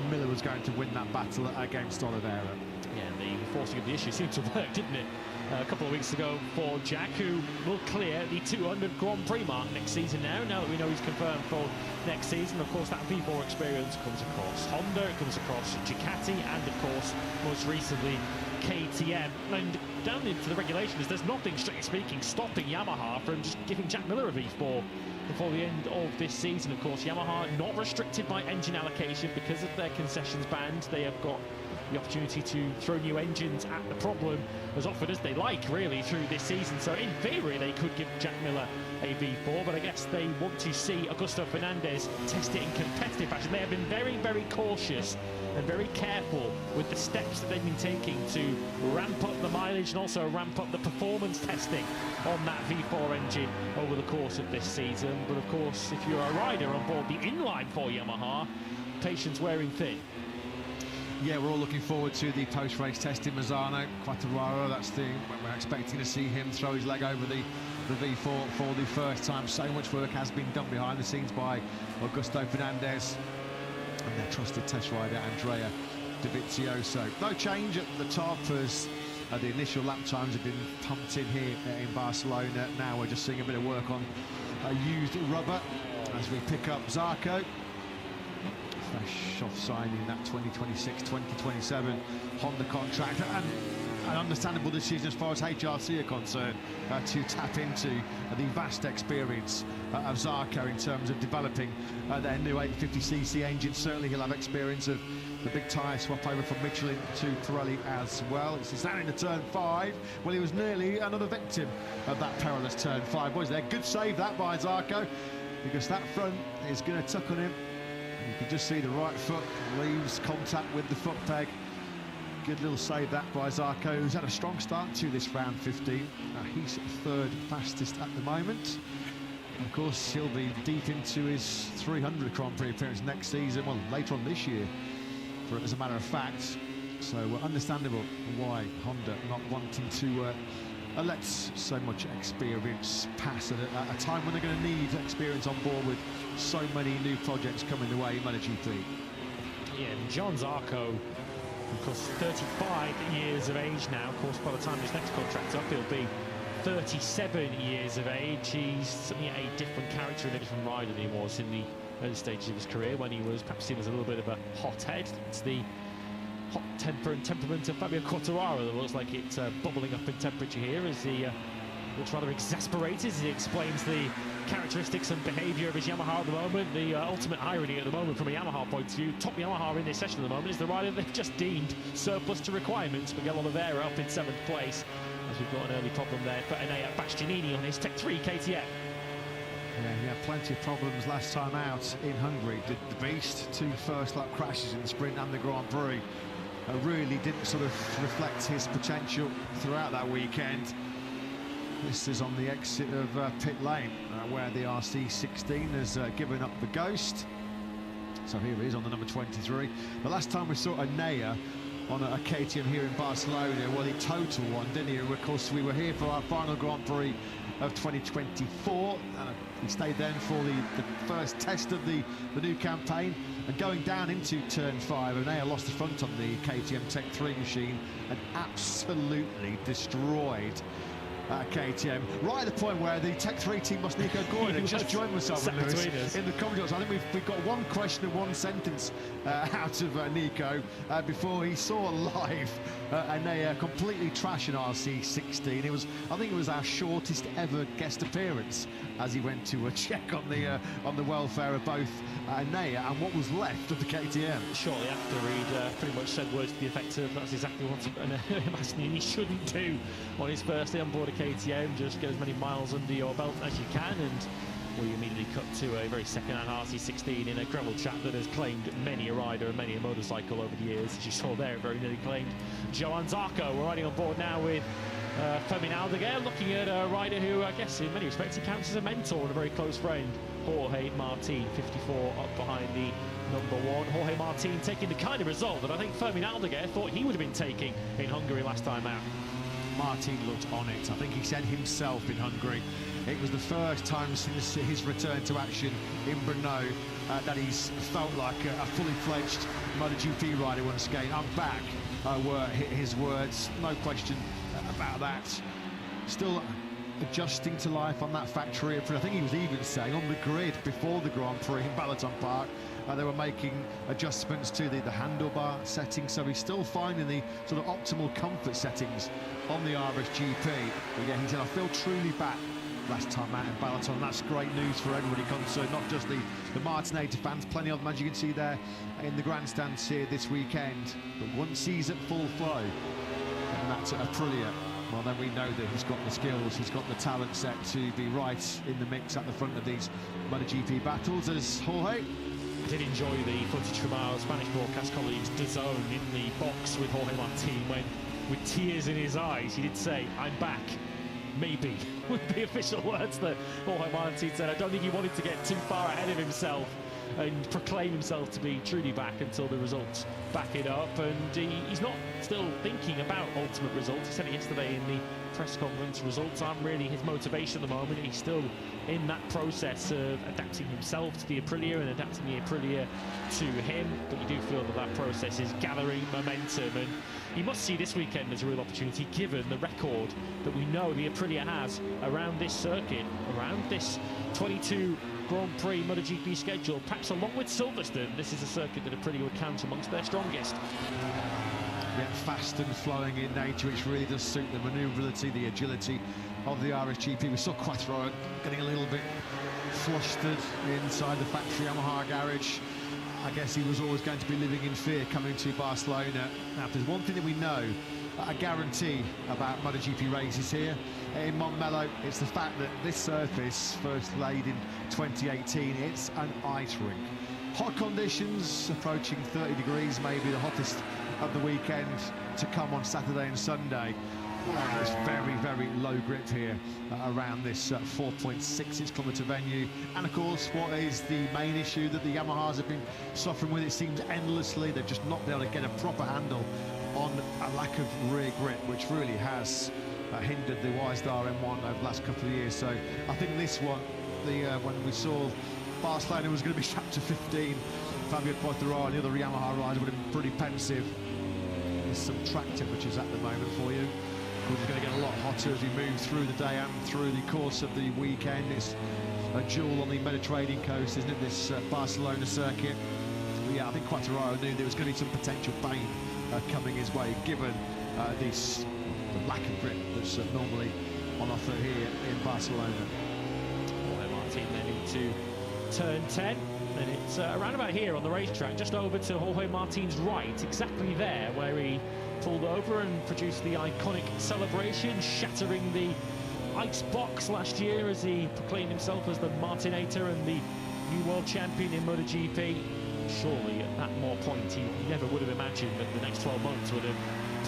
Miller was going to win that battle against Oliveira. Yeah, the forcing of the issue seemed to work, didn't it? A couple of weeks ago for Jack, who will clear the 200 Grand Prix mark next season now that we know he's confirmed for next season. Of course, that V4 experience comes across Honda, it comes across Ducati, and of course, most recently, KTM. And down into the regulations, there's nothing, strictly speaking, stopping Yamaha from just giving Jack Miller a V4 before the end of this season. Of course, Yamaha not restricted by engine allocation because of their concessions band. They have got the opportunity to throw new engines at the problem as often as they like, really, through this season. So in theory they could give Jack Miller a V4, but I guess they want to see Augusto Fernandez test it in competitive fashion. They have been very cautious and very careful with the steps that they've been taking to ramp up the mileage and also ramp up the performance testing on that V4 engine over the course of this season. But of course, if you're a rider on board the inline for Yamaha, patience wearing thin. Yeah, we're all looking forward to the post-race test in Misano. Quartararo, that's the we're expecting to see him throw his leg over the V4 for the first time. So much work has been done behind the scenes by Augusto Fernandez and their trusted test rider Andrea Dovizioso. No change at the top as the initial lap times have been pumped in here in Barcelona. Now we're just seeing a bit of work on used rubber as we pick up Zarco. Fresh off signing that 2026-2027 Honda contract, and an understandable decision as far as HRC are concerned to tap into the vast experience of Zarco in terms of developing their new 850cc engine. Certainly he'll have experience of the big tyre swap over from Michelin to Pirelli as well. It's down into turn 5. Well, he was nearly another victim of that perilous turn 5. Was there? Good save that by Zarco, because that front is going to tuck on him. You can just see the right foot leaves contact with the foot peg. Good little save that by Zarco, who's had a strong start to this round 15. He's third fastest at the moment. And of course, he'll be deep into his 300 Grand Prix appearance next season, well, later on this year, as a matter of fact. So understandable why Honda not wanting to let so much experience pass at a time when they're going to need experience on board with so many new projects coming the way in MotoGP. Yeah, and John Zarco, of course, 35 years of age now. Of course, by the time his next contract's up, he'll be 37 years of age. He's certainly a different character and a different rider than he was in the early stages of his career, when he was perhaps seen as a little bit of a hothead. It's the hot temper and temperament of Fabio Quartararo that looks like it's bubbling up in temperature here, as he looks rather exasperated as he explains the characteristics and behaviour of his Yamaha at the moment. The ultimate irony at the moment from a Yamaha point of view, top Yamaha in this session at the moment is the rider they've just deemed surplus to requirements. Miguel Oliveira up in 7th place, as we've got an early problem there for Enea Bastianini on his Tech 3 KTM. Yeah, he had plenty of problems last time out in Hungary. Did the beast, 2 first lap crashes in the sprint and the Grand Prix. Really didn't sort of reflect his potential throughout that weekend. This is on the exit of pit lane, where the RC16 has given up the ghost. So here he is on the number 23. The last time we saw Enea on a KTM here in Barcelona, well, he totaled one, didn't he? Of course, we were here for our final Grand Prix of 2024, and he stayed then for the first test of the new campaign. And going down into turn 5, Enea lost the front on the KTM Tech 3 machine and absolutely destroyed KTM, right at the point where the Tech 3 team must Nico Gordon had just joined myself and Lewis in the commentary. So I think we've got one question and one sentence out of Nico before he saw live Enea completely trash an RC16. I think it was our shortest ever guest appearance as he went to check on the welfare of both Enea and what was left of the KTM. Shortly after, he'd pretty much said words to the effect of that's exactly what he shouldn't do on his first day on board a KTM. Just get as many miles under your belt as you can, and we immediately cut to a very second-hand RC16 in a gravel track that has claimed many a rider and many a motorcycle over the years. As you saw there, it very nearly claimed Johan Zarco. We're riding on board now with Fermin Aldeguer, looking at a rider who I guess in many respects he counts as a mentor and a very close friend. Jorge Martin, 54, up behind the #1. Jorge Martin taking the kind of result that I think Fermin Aldeguer thought he would have been taking in Hungary last time out. Martin looked on it. I think he said himself in Hungary it was the first time since his return to action in Brno that he's felt like a fully fledged MotoGP rider once again. I'm back, were his words, no question about that. Still adjusting to life on that factory. I think he was even saying on the grid before the Grand Prix in Balaton Park, they were making adjustments to the handlebar setting, so he's still finding the sort of optimal comfort settings on the RSGP. But yeah, he said, I feel truly back last time out in Balaton. That's great news for everybody concerned, not just the Martinator fans, plenty of them, as you can see there in the grandstands here this weekend. But once he's at full flow, and that's at Aprilia, well, then we know that he's got the skills, he's got the talent set to be right in the mix at the front of these MotoGP battles. As Jorge I did enjoy the footage from our Spanish broadcast colleagues DAZN in the box with Jorge Martin when, with tears in his eyes, he did say, I'm back, maybe, with the official words that Jorge Martin said. I don't think he wanted to get too far ahead of himself and proclaim himself to be truly back until the results back it up, and he's not still thinking about ultimate results. He said it yesterday in the press conference. Results aren't really his motivation at the moment. He's still in that process of adapting himself to the Aprilia and adapting the Aprilia to him, but you do feel that that process is gathering momentum, and he must see this weekend as a real opportunity given the record that we know the Aprilia has around this circuit, around this 22 Grand Prix MotoGP schedule. Perhaps along with Silverstone, this is a circuit that Aprilia would count amongst their strongest. Yeah, fast and flowing in nature, which really does suit the manoeuvrability, the agility of the RSGP. We saw Quattro getting a little bit flustered inside the factory Yamaha garage. I guess he was always going to be living in fear coming to Barcelona. Now, if there's one thing that we know, a guarantee about MotoGP races here in Montmello, it's the fact that this surface, first laid in 2018, it's an ice rink. Hot conditions, approaching 30 degrees, maybe the hottest of the weekend to come on Saturday and Sunday. It's very, very low grip here around this 4.66 kilometre venue. And of course, what is the main issue that the Yamahas have been suffering with? It seems endlessly they've just not been able to get a proper handle on a lack of rear grip, which really has hindered the Wisdar M1 over the last couple of years. So I think this one, when we saw Barcelona was going to be strapped to 15, Fabio Quartararo and the other Yamaha riders would have been pretty pensive. There's some track temperatures at the moment for you. It's going to get a lot hotter as we move through the day and through the course of the weekend. It's a jewel on the Mediterranean coast, isn't it, this Barcelona circuit? But yeah, I think Quartararo knew there was going to be some potential pain coming his way, given the lack of grip that's normally on offer here in Barcelona. Jorge Martin then into turn 10, and it's around about here on the racetrack, just over to Jorge Martin's right, exactly there where he pulled over and produced the iconic celebration, shattering the ice box last year as he proclaimed himself as the Martinator and the new world champion in MotoGP. Surely at that more point he never would have imagined that the next 12 months would have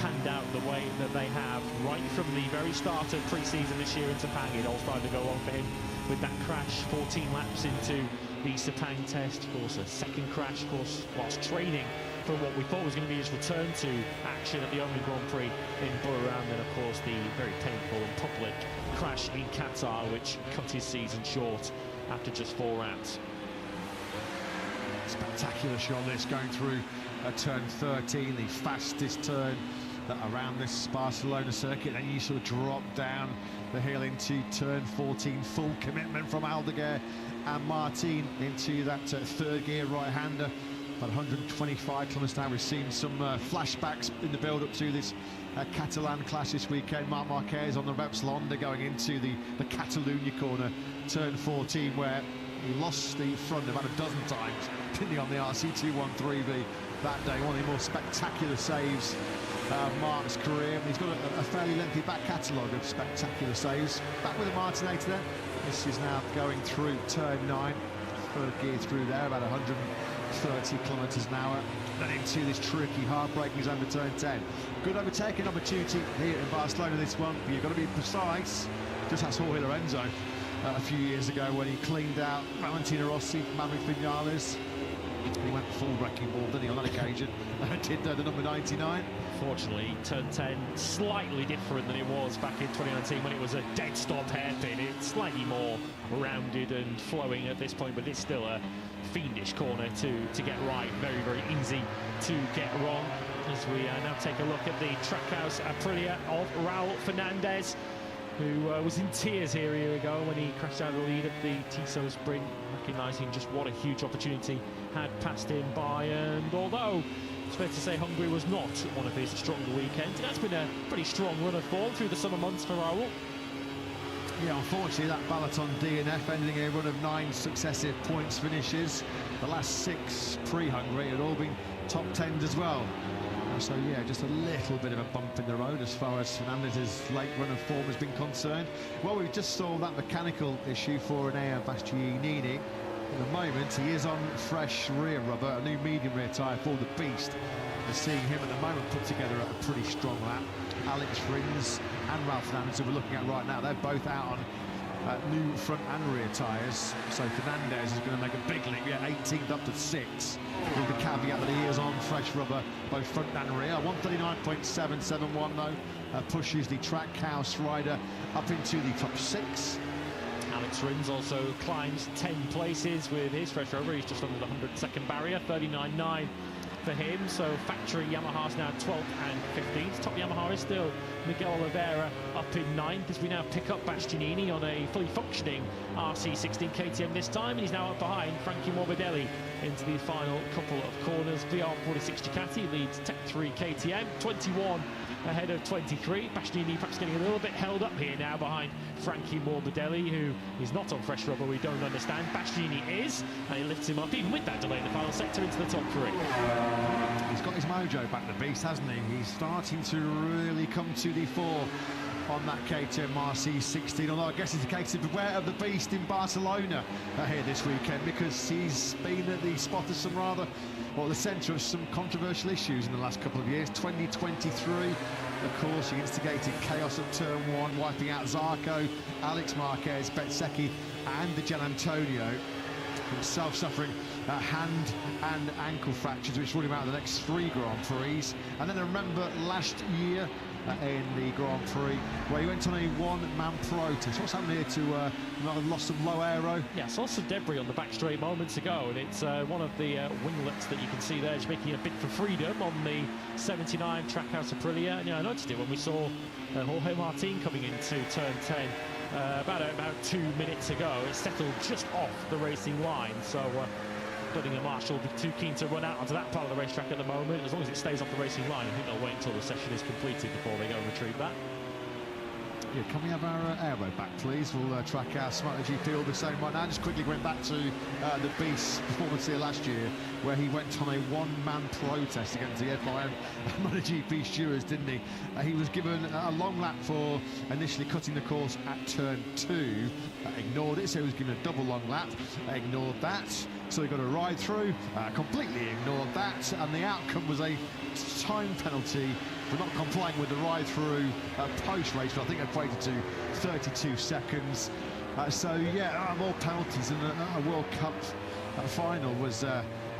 panned out the way that they have. Right from the very start of pre-season this year in Sepang, it all started to go on for him with that crash 14 laps into the Sepang test. Of course, a second crash, of course, whilst training for what we thought was going to be his return to action at the only Grand Prix in Bahrain. Then, of course, the very painful and public crash in Qatar, which cut his season short after just 4 rounds. Spectacular shot this, going through turn 13, the fastest turn around this Barcelona circuit. Then you sort of drop down the hill into turn 14, full commitment from Aldeguer and Martin into that third gear right-hander. About 125 kilometres an hour. We've seen some flashbacks in the build-up to this Catalan clash this weekend. Marc Marquez on the Barcelona going into the Catalunya corner, turn 14, where he lost the front about a dozen times, didn't he, on the RC213B that day. One of the more spectacular saves of Marc's career. He's got a fairly lengthy back catalogue of spectacular saves. Back with the Martinator there. This is now going through turn 9, third gear through there, about 130 kilometres an hour. Then into this tricky, heartbreaking zone for turn 10. Good overtaking opportunity here in Barcelona, this one. But you've got to be precise. Just as Jorge Lorenzo a few years ago when he cleaned out Valentino Rossi, Maverick Vinales. He went full wrecking ball, didn't he, on that occasion? Did the number 99. Fortunately, turn 10 slightly different than it was back in 2019 when it was a dead stop hairpin. It's slightly more rounded and flowing at this point, but it's still a fiendish corner to get right. Very, very easy to get wrong. As we now take a look at the Trackhouse Aprilia of Raul Fernandez, who was in tears here a year ago when he crashed out of the lead at the Tissot Sprint, recognising just what a huge opportunity had passed him by. And although it's fair to say Hungary was not one of his stronger weekends, it has been a pretty strong run of form through the summer months for Raul. Yeah, unfortunately that Balaton DNF ending a run of 9 successive points finishes. The last 6 pre-Hungary had all been top 10s as well. So yeah, just a little bit of a bump in the road as far as Fernandez's late run of form has been concerned. Well, we've just solved that mechanical issue for Enea Bastianini. At the moment, he is on fresh rear rubber, a new medium rear tyre for the Beast. We're seeing him at the moment put together a pretty strong lap. Alex Rins and Ralph Fernandez, who we're looking at right now, they're both out on new front and rear tyres. So Fernandez is going to make a big leap, yeah, 18th up to 6th. With the caveat that he is on fresh rubber, both front and rear. 139.771 though, pushes the Trackhouse rider up into the top 6. Alex Rins also climbs 10 places with his fresh rubber. He's just under the 100-second barrier, 39.9 for him. So factory Yamaha's now 12th and 15th. Top Yamaha is still Miguel Oliveira up in 9th as we now pick up Bastianini on a fully functioning RC16 KTM this time, and he's now up behind Frankie Morbidelli into the final couple of corners. VR46 Ducati leads Tech 3 KTM, 21 ahead of 23. Bastianini perhaps getting a little bit held up here now behind Frankie Morbidelli, who is not on fresh rubber, we don't understand. Bastianini is, and he lifts him up, even with that delay in the final sector, into the top 3. He's got his mojo back, the Beast, hasn't he? He's starting to really come to the fore on that KTM RC16, although I guess it's a case of beware of the Beast in Barcelona here this weekend, because he's been at the spot of some rather, well, the centre of some controversial issues in the last couple of years. 2023, of course, he instigated chaos at turn 1, wiping out Zarco, Alex Marquez, Bezzecchi and the Gian Antonio, himself suffering hand and ankle fractures, which ruled him out of the next 3 Grand Prix. And then I remember last year in the Grand Prix where he went on a one-man protest. What's happened here to loss of low aero? Yeah, saw some debris on the back straight moments ago, and it's one of the winglets that you can see there is making a bid for freedom on the 79 Trackhouse Aprilia. And yeah, I noticed it when we saw Jorge Martin coming into turn 10 about 2 minutes ago. It settled just off the racing line, so Dunning and Marshall will be too keen to run out onto that part of the racetrack at the moment. As long as it stays off the racing line, I think they'll wait until the session is completed before they go and retrieve that. Yeah, can we have our aero back, please? We'll track our MotoGP all the same right now. Just quickly went back to the Beast's performance here last year, where he went on a one-man protest against the FIM MotoGP stewards, didn't he? He was given a long lap for initially cutting the course at turn 2. Ignored it, so he was given a double long lap. Ignored that, so he got a ride through. Completely ignored that, and the outcome was a time penalty for not complying with the ride-through post-race, but I think equated to 32 seconds. So, yeah, more penalties, and a World Cup final was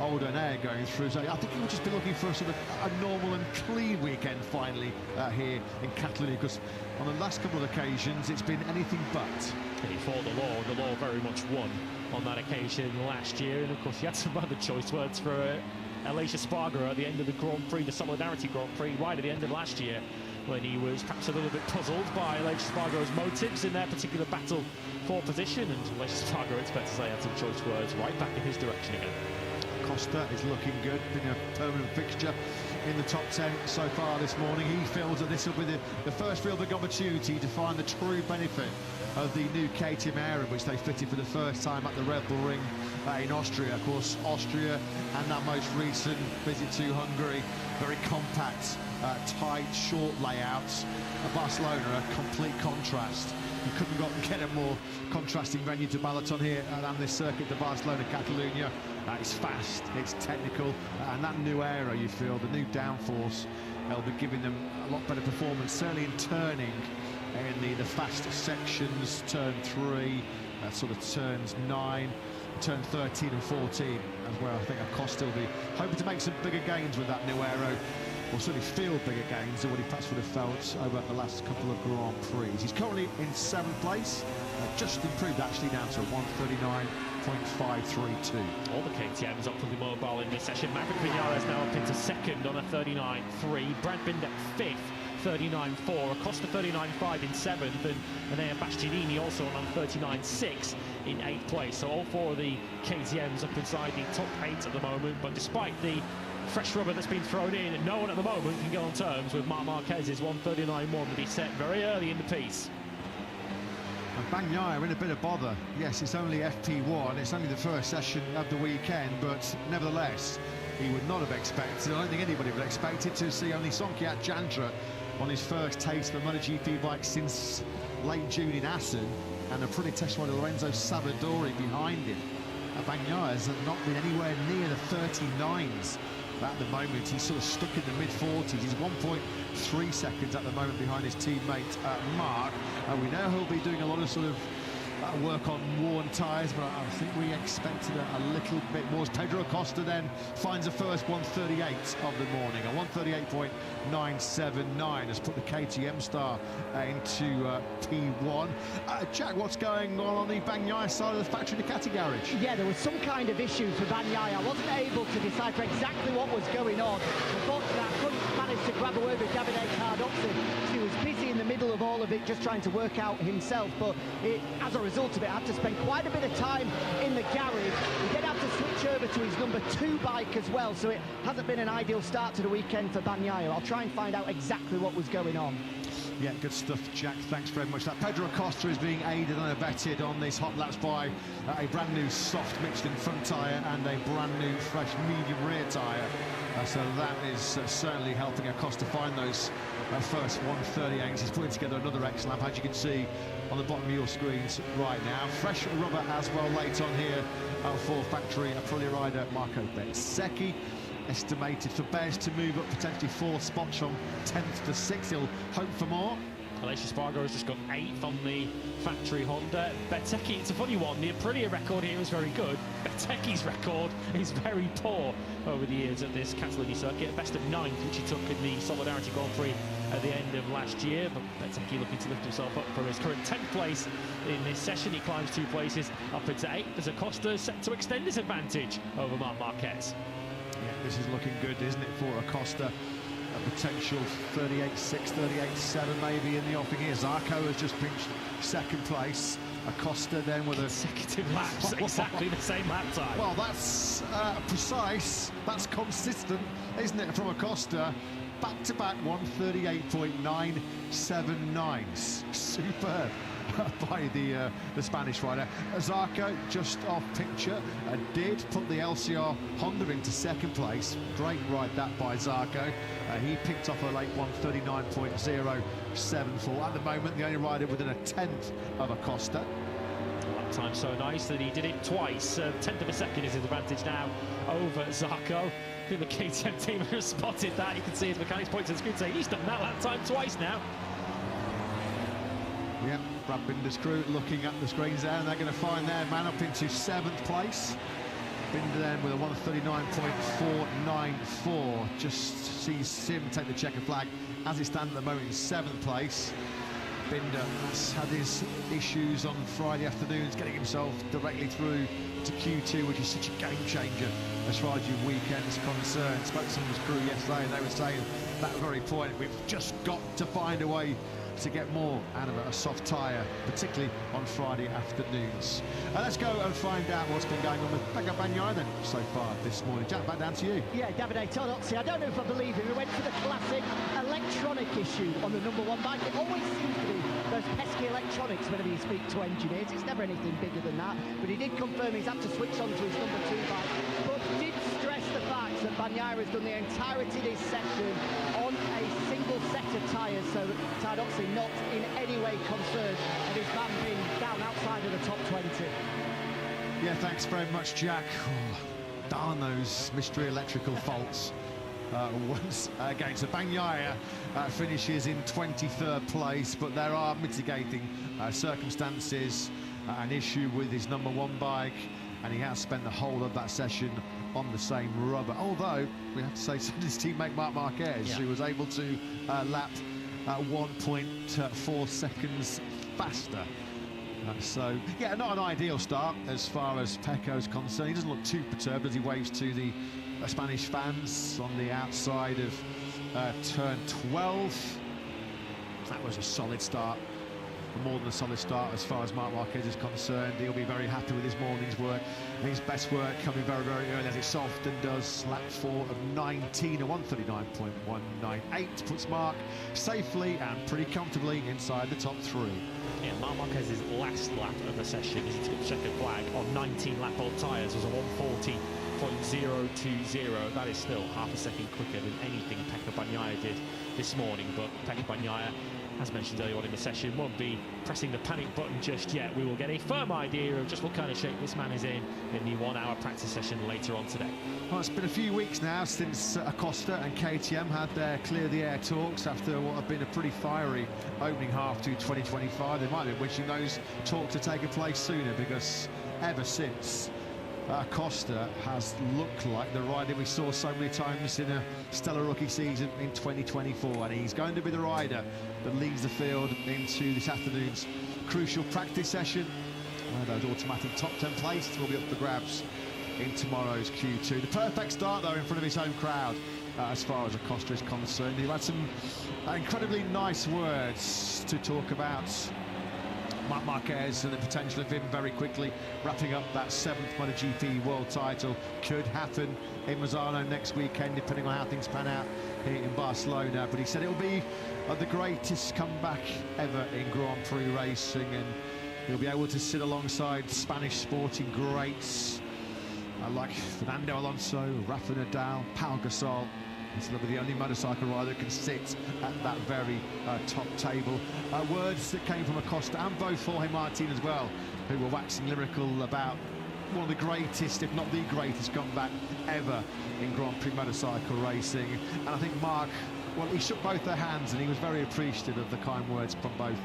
Old and Air going through. So I think he would just be looking for a sort of a normal and clean weekend finally here in Catalunya, because on the last couple of occasions it's been anything but. He fought the law, and the law very much won on that occasion last year, and of course he had some other choice words for Aleix Espargaro at the end of the Grand Prix, the Solidarity Grand Prix, right at the end of last year, when he was perhaps a little bit puzzled by Aleix Espargaro's motives in their particular battle for position. And Aleix Espargaro, it's fair to say, had some choice words right back in his direction again. Costa is looking good, been a permanent fixture in the top 10 so far this morning. He feels that this will be the first real big opportunity to find the true benefit of the new KTM Aero, which they fitted for the first time at the Red Bull Ring in Austria. Of course, Austria and that most recent visit to Hungary, very compact, tight, short layouts. Barcelona, a complete contrast. You couldn't get a more contrasting venue to Balaton here than this circuit, the Barcelona-Catalunya. It's fast, it's technical, and that new aero, you feel, the new downforce, will be giving them a lot better performance, certainly in turning in the fast sections, turn 3, sort of turns 9, turn 13 and 14, as well. I think Acosta will be hoping to make some bigger gains with that new aero, or certainly feel bigger gains than what he perhaps would have felt over the last couple of Grand Prix. He's currently in 7th place, just improved actually down to 139.532. All the KTMs up for the mobile in this session. Maverick Vinales now up into 2nd on a 39.3. Brad Binder 5th, 39.4. Acosta 39.5 in 7th, and then Bastianini also on 39.6 in 8th place. So all 4 of the KTMs up inside the top 8 at the moment. But despite the fresh rubber that's been thrown in, no one at the moment can get on terms with Marc Marquez's 139.1 that he set very early in the piece. And Bagnaia in a bit of bother. Yes, it's only FP1, it's only the first session of the weekend, but nevertheless, he would not have expected, I don't think anybody would have expected, to see only Sonkiat Chandra on his first taste of a MotoGP bike since late June in Assen, and a pretty test ride of Lorenzo Savadori behind him. Bagnaia has not been anywhere near the 39s. At the moment, he's sort of stuck in the mid-40s. He's 1.3 seconds at the moment behind his teammate Marc. We know he'll be doing a lot of sort of work on worn tyres, but I think we expected a little bit more. As Pedro Acosta then finds the first 138 of the morning. A 138.979 has put the KTM star into P1. Jack, what's going on the Bagnaia side of the factory Ducati garage? Yeah, there was some kind of issue for Bagnaia. I wasn't able to decipher exactly what was going on. Unfortunately, I couldn't manage to grab a word with Davide Cardoxi. He was busy in the middle of all of it, just trying to work out himself, but as a result of it, I had to spend quite a bit of time in the garage. He did have to switch over to his number 2 bike as well, so it hasn't been an ideal start to the weekend for Bagnaia. I'll try and find out exactly what was going on. Yeah, good stuff, Jack. Thanks very much. That Pedro Acosta is being aided and abetted on this hot laps by a brand new soft Michelin front tyre and a brand new fresh medium rear tyre. So that is certainly helping Acosta find those first 138s. He's putting together another X-Lap, as you can see on the bottom of your screens right now. Fresh rubber as well late on here for factory Aprilia rider Marco Bezzecchi. Estimated for Bez to move up potentially 4 spots from 10th to 6th. He'll hope for more. Aleix Espargaro has just got 8th on the factory Honda. Bezzecchi, it's a funny one. The Aprilia record here is very good. Bezzecchi's record is very poor over the years at this Catalan circuit. Best of 9th, which he took in the Solidarity Grand Prix at the end of last year. But Bezzecchi looking to lift himself up from his current 10th place in this session. He climbs 2 places up into 8th as Acosta set to extend his advantage over Marc Marquez. Yeah, this is looking good, isn't it, for Acosta? A potential 38.6, 38.7 maybe in the offing here. Zarco has just pinched 2nd place. Acosta then with consecutive laps, exactly the same lap time. Well, that's precise, that's consistent, isn't it, from Acosta? Back-to-back 138.979. Superb by the Spanish rider. Zarco just off picture, did put the LCR Honda into 2nd place. Great ride that by Zarco. He picked off a late 139.074. At the moment, the only rider within a 10th of Acosta. Lap time so nice that he did it twice. 10th of a second is his advantage now over Zarco. I think the KTM team has spotted that. You can see his mechanics point to the screen saying he's done that lap time twice now. Yeah, Brad Binder's crew looking at the screens there, and they're going to find their man up into 7th place. Binder then with a 139.494. Just sees him take the checker flag as he stands at the moment in 7th place. Binder has had his issues on Friday afternoons getting himself directly through to Q2, which is such a game changer as far as your weekend is concerned. Spoke to someone's crew yesterday and they were saying that very point, we've just got to find a way to get more out of a soft tyre, particularly on Friday afternoons. Let's go and find out what's been going on with Pecco Bagnaia then so far this morning. Jack, back down to you. Yeah, Davide Todozzi, I don't know if I believe him. He went for the classic electronic issue on the #1 bike. It always seems to be those pesky electronics whenever you speak to engineers. It's never anything bigger than that. But he did confirm he's had to switch on to his #2 bike. But did stress the fact that Bagnaia has done the entirety of this session on a single set of tyres, so Todozzi not in any way concerned of his man being down outside of the top 20. Yeah, thanks very much, Jack. Oh, darn those mystery electrical faults. Once again, so Bagnaia finishes in 23rd place, but there are mitigating circumstances, an issue with his #1 bike, and he has spent the whole of that session on the same rubber. Although, we have to say, so did his teammate Marc Marquez, who was able to lap 1.4 seconds faster. So, yeah, not an ideal start as far as Pecco's concerned. He doesn't look too perturbed as he waves to the Spanish fans on the outside of turn 12. That was a solid start, more than a solid start as far as Marc Marquez is concerned. He'll be very happy with his morning's work. His best work coming very, very early, as it so often does. Lap 4 of 19, a 1:39.198 puts Marc safely and pretty comfortably inside the top 3. Yeah, Marc Marquez's last lap of the session as he took checkered flag on 19 lap old tyres was a 1:40.020. That is still half a second quicker than anything Pecco Bagnaia did this morning. But Pecco Bagnaia, as mentioned earlier on in the session, won't be pressing the panic button just yet. We will get a firm idea of just what kind of shape this man is in the 1 hour practice session later on today. Well, it's been a few weeks now since Acosta and KTM had their clear the air talks after what have been a pretty fiery opening half to 2025. They might be wishing those talks had taken place sooner, because ever since Acosta has looked like the rider we saw so many times in a stellar rookie season in 2024, and he's going to be the rider that leads the field into this afternoon's crucial practice session. One of those automatic top 10 places will be up for grabs in tomorrow's Q2. The perfect start, though, in front of his home crowd as far as Acosta is concerned. He had some incredibly nice words to talk about Marc Marquez and the potential of him very quickly wrapping up that 7th MotoGP world title. Could happen in Misano next weekend, depending on how things pan out here in Barcelona. But he said it'll be the greatest comeback ever in Grand Prix racing, and he'll be able to sit alongside Spanish sporting greats like Fernando Alonso, Rafa Nadal, Pau Gasol. He'll be the only motorcycle rider that can sit at that very top table. Words that came from Acosta and both Jorge Martin as well, who were waxing lyrical about one of the greatest, if not the greatest, comeback ever in Grand Prix motorcycle racing. And I think Marc, well, he shook both their hands and he was very appreciative of the kind words from both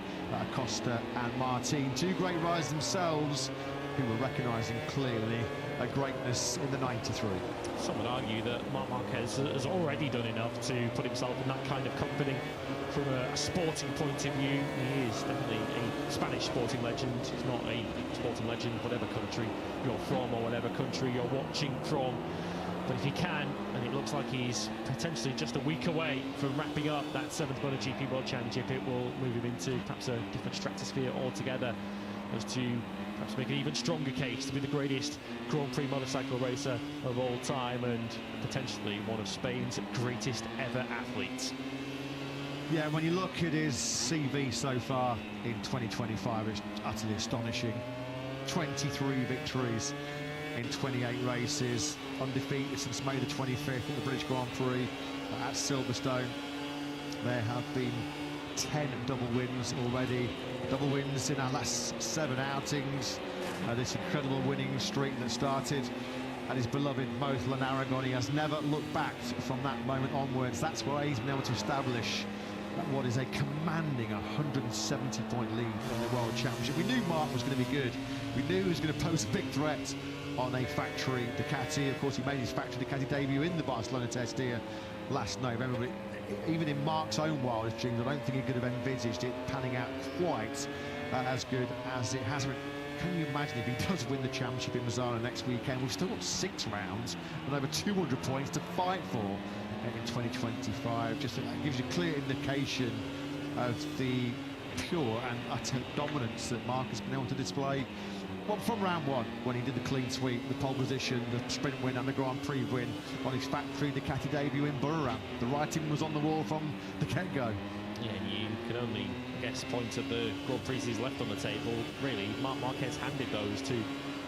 Acosta and Martin. Two great riders themselves, who were recognising clearly a greatness in the 93. Some would argue that Marc Marquez has already done enough to put himself in that kind of company from a sporting point of view. He is definitely a Spanish sporting legend. He's not a sporting legend whatever country you're from or whatever country you're watching from. But if he can, and it looks like he's potentially just a week away from wrapping up that 7th MotoGP World Championship, it will move him into perhaps a different stratosphere altogether, as to perhaps make an even stronger case to be the greatest Grand Prix motorcycle racer of all time and potentially one of Spain's greatest ever athletes. Yeah, when you look at his CV so far in 2025, it's utterly astonishing. 23 victories in 28 races, undefeated since May the 25th at the British Grand Prix at Silverstone. There have been 10 double wins already, double wins in our last 7 outings. This incredible winning streak that started at his beloved Motul and Aragon. He has never looked back from that moment onwards. That's why he's been able to establish what is a commanding 170-point lead in the World Championship. We knew Marc was going to be good. We knew he was going to pose a big threat on a factory Ducati. Of course, he made his factory Ducati debut in the Barcelona test here last November. But even in Marc's own wildest dreams, I don't think he could have envisaged it panning out quite as good as it has. can you imagine if he does win the championship in Misano next weekend? We've still got 6 rounds and over 200 points to fight for in 2025. Just that gives you a clear indication of the pure and utter dominance that Marc has been able to display. Well, from round 1, when he did the clean sweep, the pole position, the sprint win and the Grand Prix win on his factory Ducati debut in Buriram. The writing was on the wall from the get-go. Yeah, you can only, I guess, point at the Grand Prix he's left on the table. Really, Marc Marquez handed those to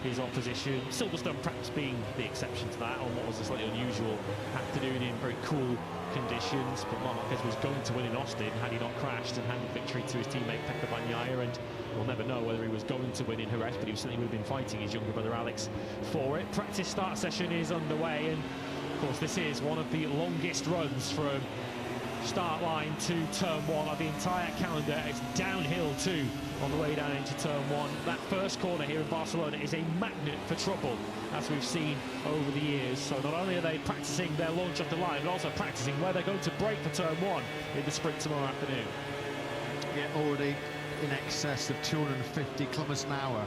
his opposition. Silverstone perhaps being the exception to that on what was a slightly unusual afternoon in very cool conditions. But Marc Marquez was going to win in Austin had he not crashed and handed victory to his teammate Pecco Bagnaia. And we'll never know whether he was going to win in Jerez, but he certainly would have been fighting his younger brother Alex for it. Practice start session is underway, and of course this is one of the longest runs from start line to turn 1 of the entire calendar. It's downhill too on the way down into turn 1. That first corner here in Barcelona is a magnet for trouble, as we've seen over the years. So not only are they practicing their launch off the line, but also practicing where they're going to brake for turn 1 in the sprint tomorrow afternoon. Yeah, already in excess of 250 kilometers an hour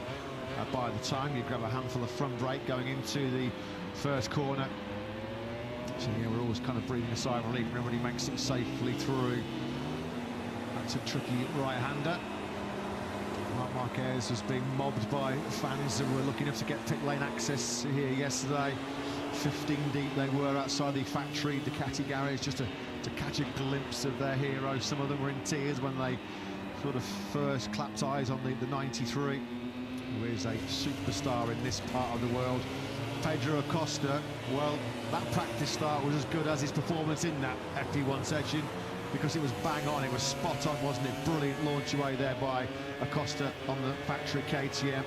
by the time you grab a handful of front brake going into the first corner. So yeah, we're always kind of breathing a sigh of relief when everybody makes it safely through. That's a tricky right-hander. Marc Marquez was being mobbed by fans who were lucky enough to get pit lane access here yesterday. 15 deep they were outside the factory Ducati garage just to catch a glimpse of their hero. Some of them were in tears when they sort of first clapped eyes on the 93, who is a superstar in this part of the world. Pedro Acosta, well, that practice start was as good as his performance in that FP1 session, because it was bang on, it was spot on, wasn't it? Brilliant launch away there by Acosta on the factory KTM.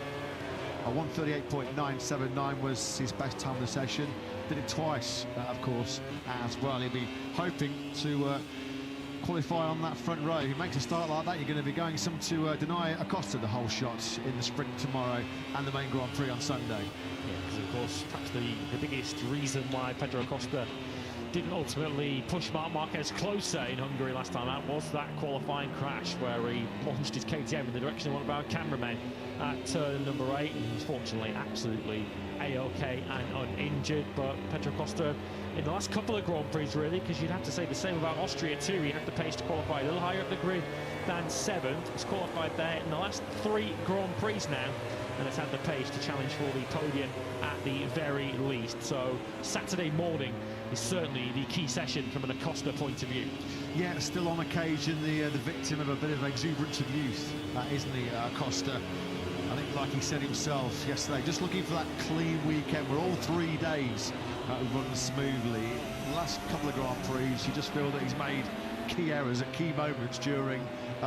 A 1:38.979 was his best time of the session. Did it twice, of course, as well. He'll be hoping to qualify on that front row. If he makes a start like that, you're going to be going some to deny Acosta the whole shot in the sprint tomorrow and the main Grand Prix on Sunday. Yeah, because of course, perhaps the biggest reason why Pedro Acosta didn't ultimately push Marc Marquez closer in Hungary last time out was that qualifying crash where he launched his KTM in the direction of one of our cameramen at turn number 8, and he was fortunately absolutely A-OK and uninjured. But Pedro Acosta in the last couple of Grand Prix, really, because you'd have to say the same about Austria too. He had the pace to qualify a little higher up the grid than 7th. He's qualified there in the last 3 Grand Prix now, and has had the pace to challenge for the podium at the very least. So Saturday morning is certainly the key session from an Acosta point of view. Yeah, still on occasion the victim of a bit of exuberance of youth, isn't he, Acosta? I think, like he said himself yesterday, just looking for that clean weekend where all 3 days run smoothly. The last couple of Grand Prix, you just feel that he's made key errors at key moments during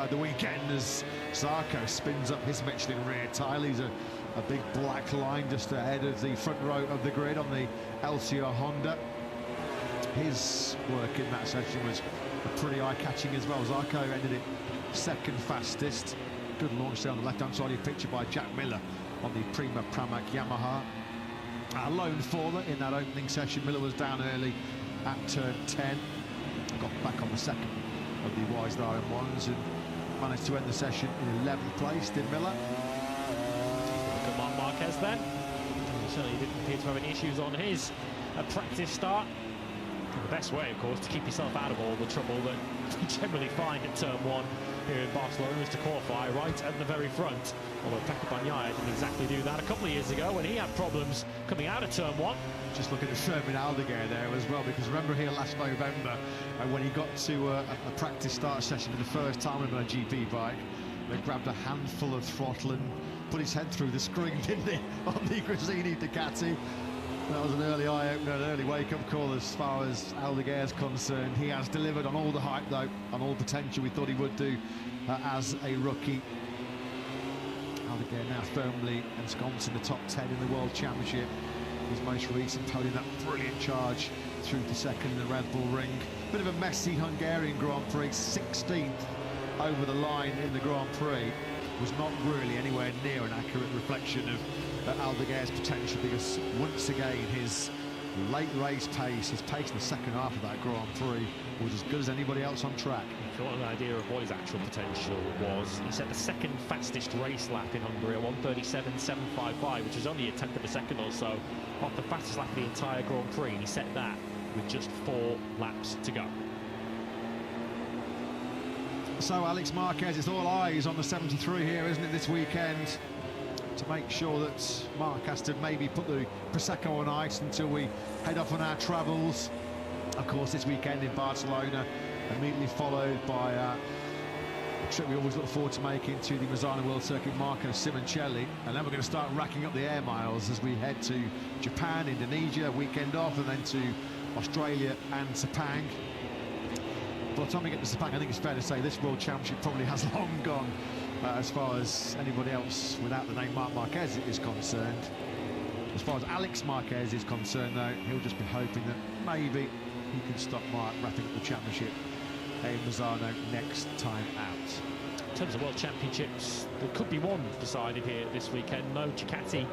the weekend as Zarco spins up his Michelin rear tyre. He's a big black line just ahead of the front row of the grid on the LCR Honda. His work in that session was pretty eye-catching as well. Zarco ended it 2nd fastest. Good launch there on the left-hand side of your picture by Jack Miller on the Prima Pramac Yamaha. Lone faller in that opening session. Miller was down early at turn 10. Got back on the 2nd of the Wisdar M1s and managed to end the session in 11th place, did Miller. Look at Marc Marquez then. He certainly didn't appear to have any issues on his practice start. The best way, of course, to keep yourself out of all the trouble that you generally find at turn 1 here in Barcelona is to qualify right at the very front. Although Pecco Bagnaia didn't exactly do that a couple of years ago when he had problems coming out of turn 1. Just looking at Fermin Aldeguer there as well, because remember here last November when he got to a practice start session for the first time on a GP bike, they grabbed a handful of throttle and put his head through the screen, didn't they, on the Gresini Ducati. That was an early eye-opener, an early wake-up call as far as Aldeguer is concerned. He has delivered on all the hype, though, on all potential we thought he would do as a rookie. Aldeguer now firmly ensconced in the top 10 in the World Championship. His most recent podium, that brilliant charge through to 2nd in the Red Bull Ring. Bit of a messy Hungarian Grand Prix, 16th over the line in the Grand Prix. Was not really anywhere near an accurate reflection of Aldeguer's potential, because once again his late race pace, his pace in the second half of that Grand Prix was as good as anybody else on track. If you want an idea of what his actual potential was, he set the second fastest race lap in Hungary at 1:37.755, which is only a tenth of a second or so off the fastest lap of the entire Grand Prix, and he set that with just 4 laps to go. So Alex Marquez, it's all eyes on the 73 here, isn't it, this weekend, to make sure that Mark has to maybe put the Prosecco on ice until we head off on our travels. Of course, this weekend in Barcelona, immediately followed by a trip we always look forward to making to the Misano World Circuit, Marco Simoncelli. And then we're going to start racking up the air miles as we head to Japan, Indonesia, weekend off, and then to Australia and Sepang. By the time we get to Sepang, I think it's fair to say this World Championship probably has long gone as far as anybody else without the name Marc Marquez is concerned. As far as Alex Marquez is concerned, though, he'll just be hoping that maybe he can stop Mark wrapping up the championship in Misano next time out. In terms of World Championships, there could be one decided here this weekend. No, Ducati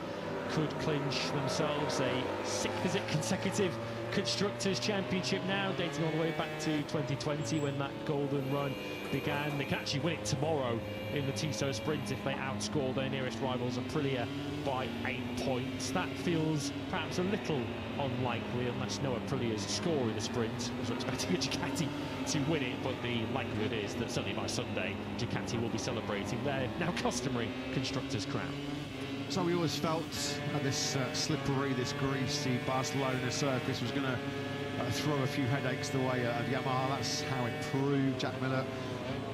could clinch themselves a 6th, is it, consecutive Constructors' Championship now, dating all the way back to 2020 when that golden run began. They can actually win it tomorrow in the Tissot Sprint if they outscore their nearest rivals Aprilia by 8 points. That feels perhaps a little unlikely unless no Aprilia's score in the sprint. We're expecting a Ducati to win it, but the likelihood is that certainly by Sunday Ducati will be celebrating their now customary Constructors' crown. So we always felt this slippery, this greasy Barcelona surface was going to throw a few headaches the way of Yamaha. That's how it proved. Jack Miller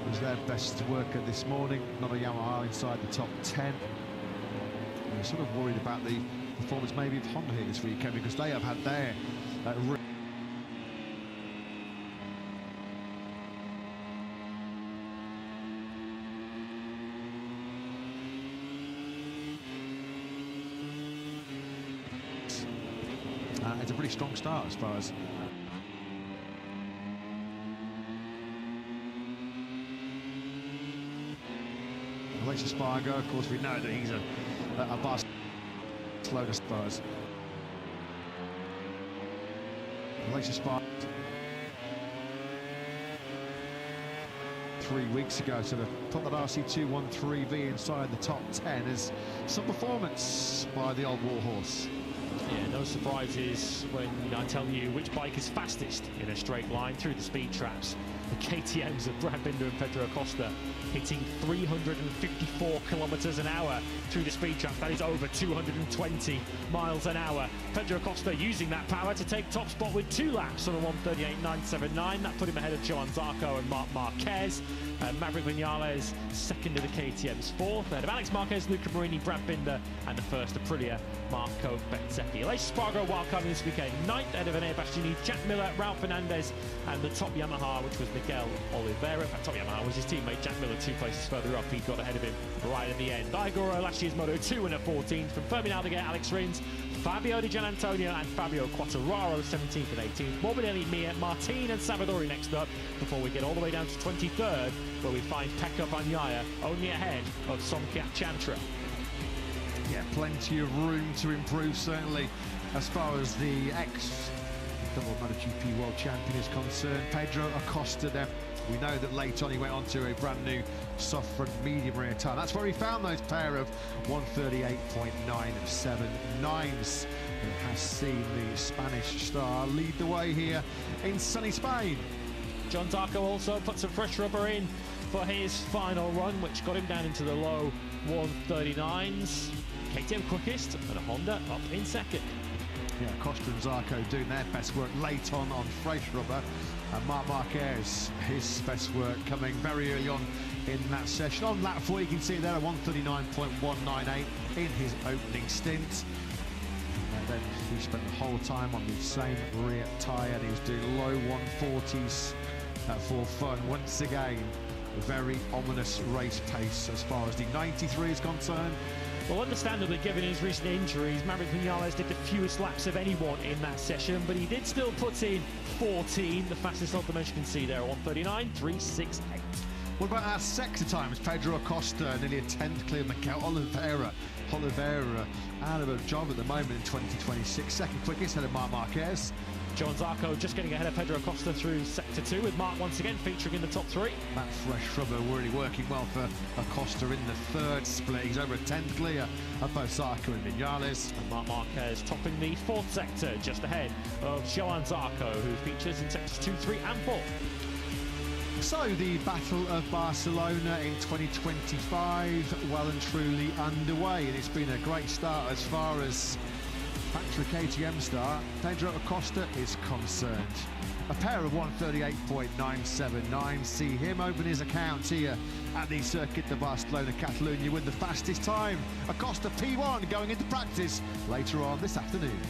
was their best worker this morning. Not a Yamaha inside the top 10. We're sort of worried about the performance maybe of Honda here this weekend, because they have had their it's a pretty strong start as far as Aleix Espargaro. Of course, we know that he's a Barcelona Spurs. Aleix Espargaro 3 weeks ago, so to put that RC213V inside the top 10 is some performance by the old warhorse. Yeah, no surprises when I tell you which bike is fastest in a straight line through the speed traps. The KTMs of Brad Binder and Pedro Acosta hitting 354 kilometers an hour through the speed trap. That is over 220 miles an hour. Pedro Acosta using that power to take top spot with 2 laps on a 1:38.979. That put him ahead of Johan Zarco and Marc Marquez. Maverick Vinales second of the KTM's 4th, ahead of Alex Marquez, Luca Marini, Brad Binder, and the first Aprilia, Marco Bezzecchi. Aleix Espargaro wildcarding this weekend, 9th, ahead of Enea Bastianini, Jack Miller, Ralph Fernandez, and the top Yamaha, which was Miguel Oliveira. In fact, top Yamaha was his teammate Jack Miller, 2 places further up. He got ahead of him right at the end. Igoro, last year's Moto2 winner, 14th. From Fermin Aldeguer, Alex Rins, Fabio Di Gianantonio and Fabio Quartararo, 17th and 18th. Morbidelli, Mir, Martin and Savadori next up, before we get all the way down to 23rd, where we find Pecco Bagnaia only ahead of Somkhat Chantra. Yeah, plenty of room to improve, certainly, as far as the ex-double MotoGP World Champion is concerned. Pedro Acosta there. We know that late on he went on to a brand new soft front medium rear tyre. That's where he found those pair of 1:38.979s. He has seen the Spanish star lead the way here in sunny Spain. Johan Zarco also put some fresh rubber in for his final run, which got him down into the low 1:39s. KTM quickest and a Honda up in second. Yeah, Costa and Zarco doing their best work late on fresh rubber. And Marc Marquez, his best work coming very early on in that session. On lap 4, you can see there a 1:39.198 in his opening stint. And then he spent the whole time on the same rear tyre, and he was doing low 140s for fun. Once again, a very ominous race pace as far as the 93 is concerned. Well, understandably, given his recent injuries, Maverick Vinales did the fewest laps of anyone in that session, but he did still put in 14, the fastest odd dimension you can see there, 1:39.368. What about our sector times? Pedro Acosta nearly a 10th clear, Miguel Oliveira Oliveira out of a job at the moment in 2026. Second quickest ahead of Marc Marquez. Johan Zarco just getting ahead of Pedro Acosta through sector 2, with Marc once again featuring in the top 3. That fresh rubber really working well for Acosta in the third split. He's over a 10th clear of both Zarco and Vinales. And Marc Marquez topping the 4th sector, just ahead of Johan Zarco, who features in sectors 2, 3 and 4. So the Battle of Barcelona in 2025 well and truly underway, and it's been a great start as far as factory KTM star Pedro Acosta is concerned. A pair of 1:38.979 see him open his account here at the Circuit de Barcelona-Catalunya with the fastest time. Acosta P1 going into practice later on this afternoon.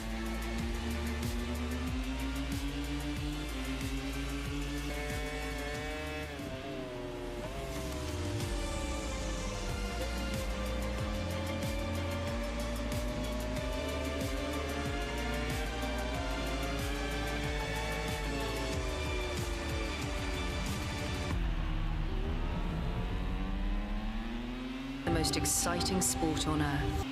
The most exciting sport on earth.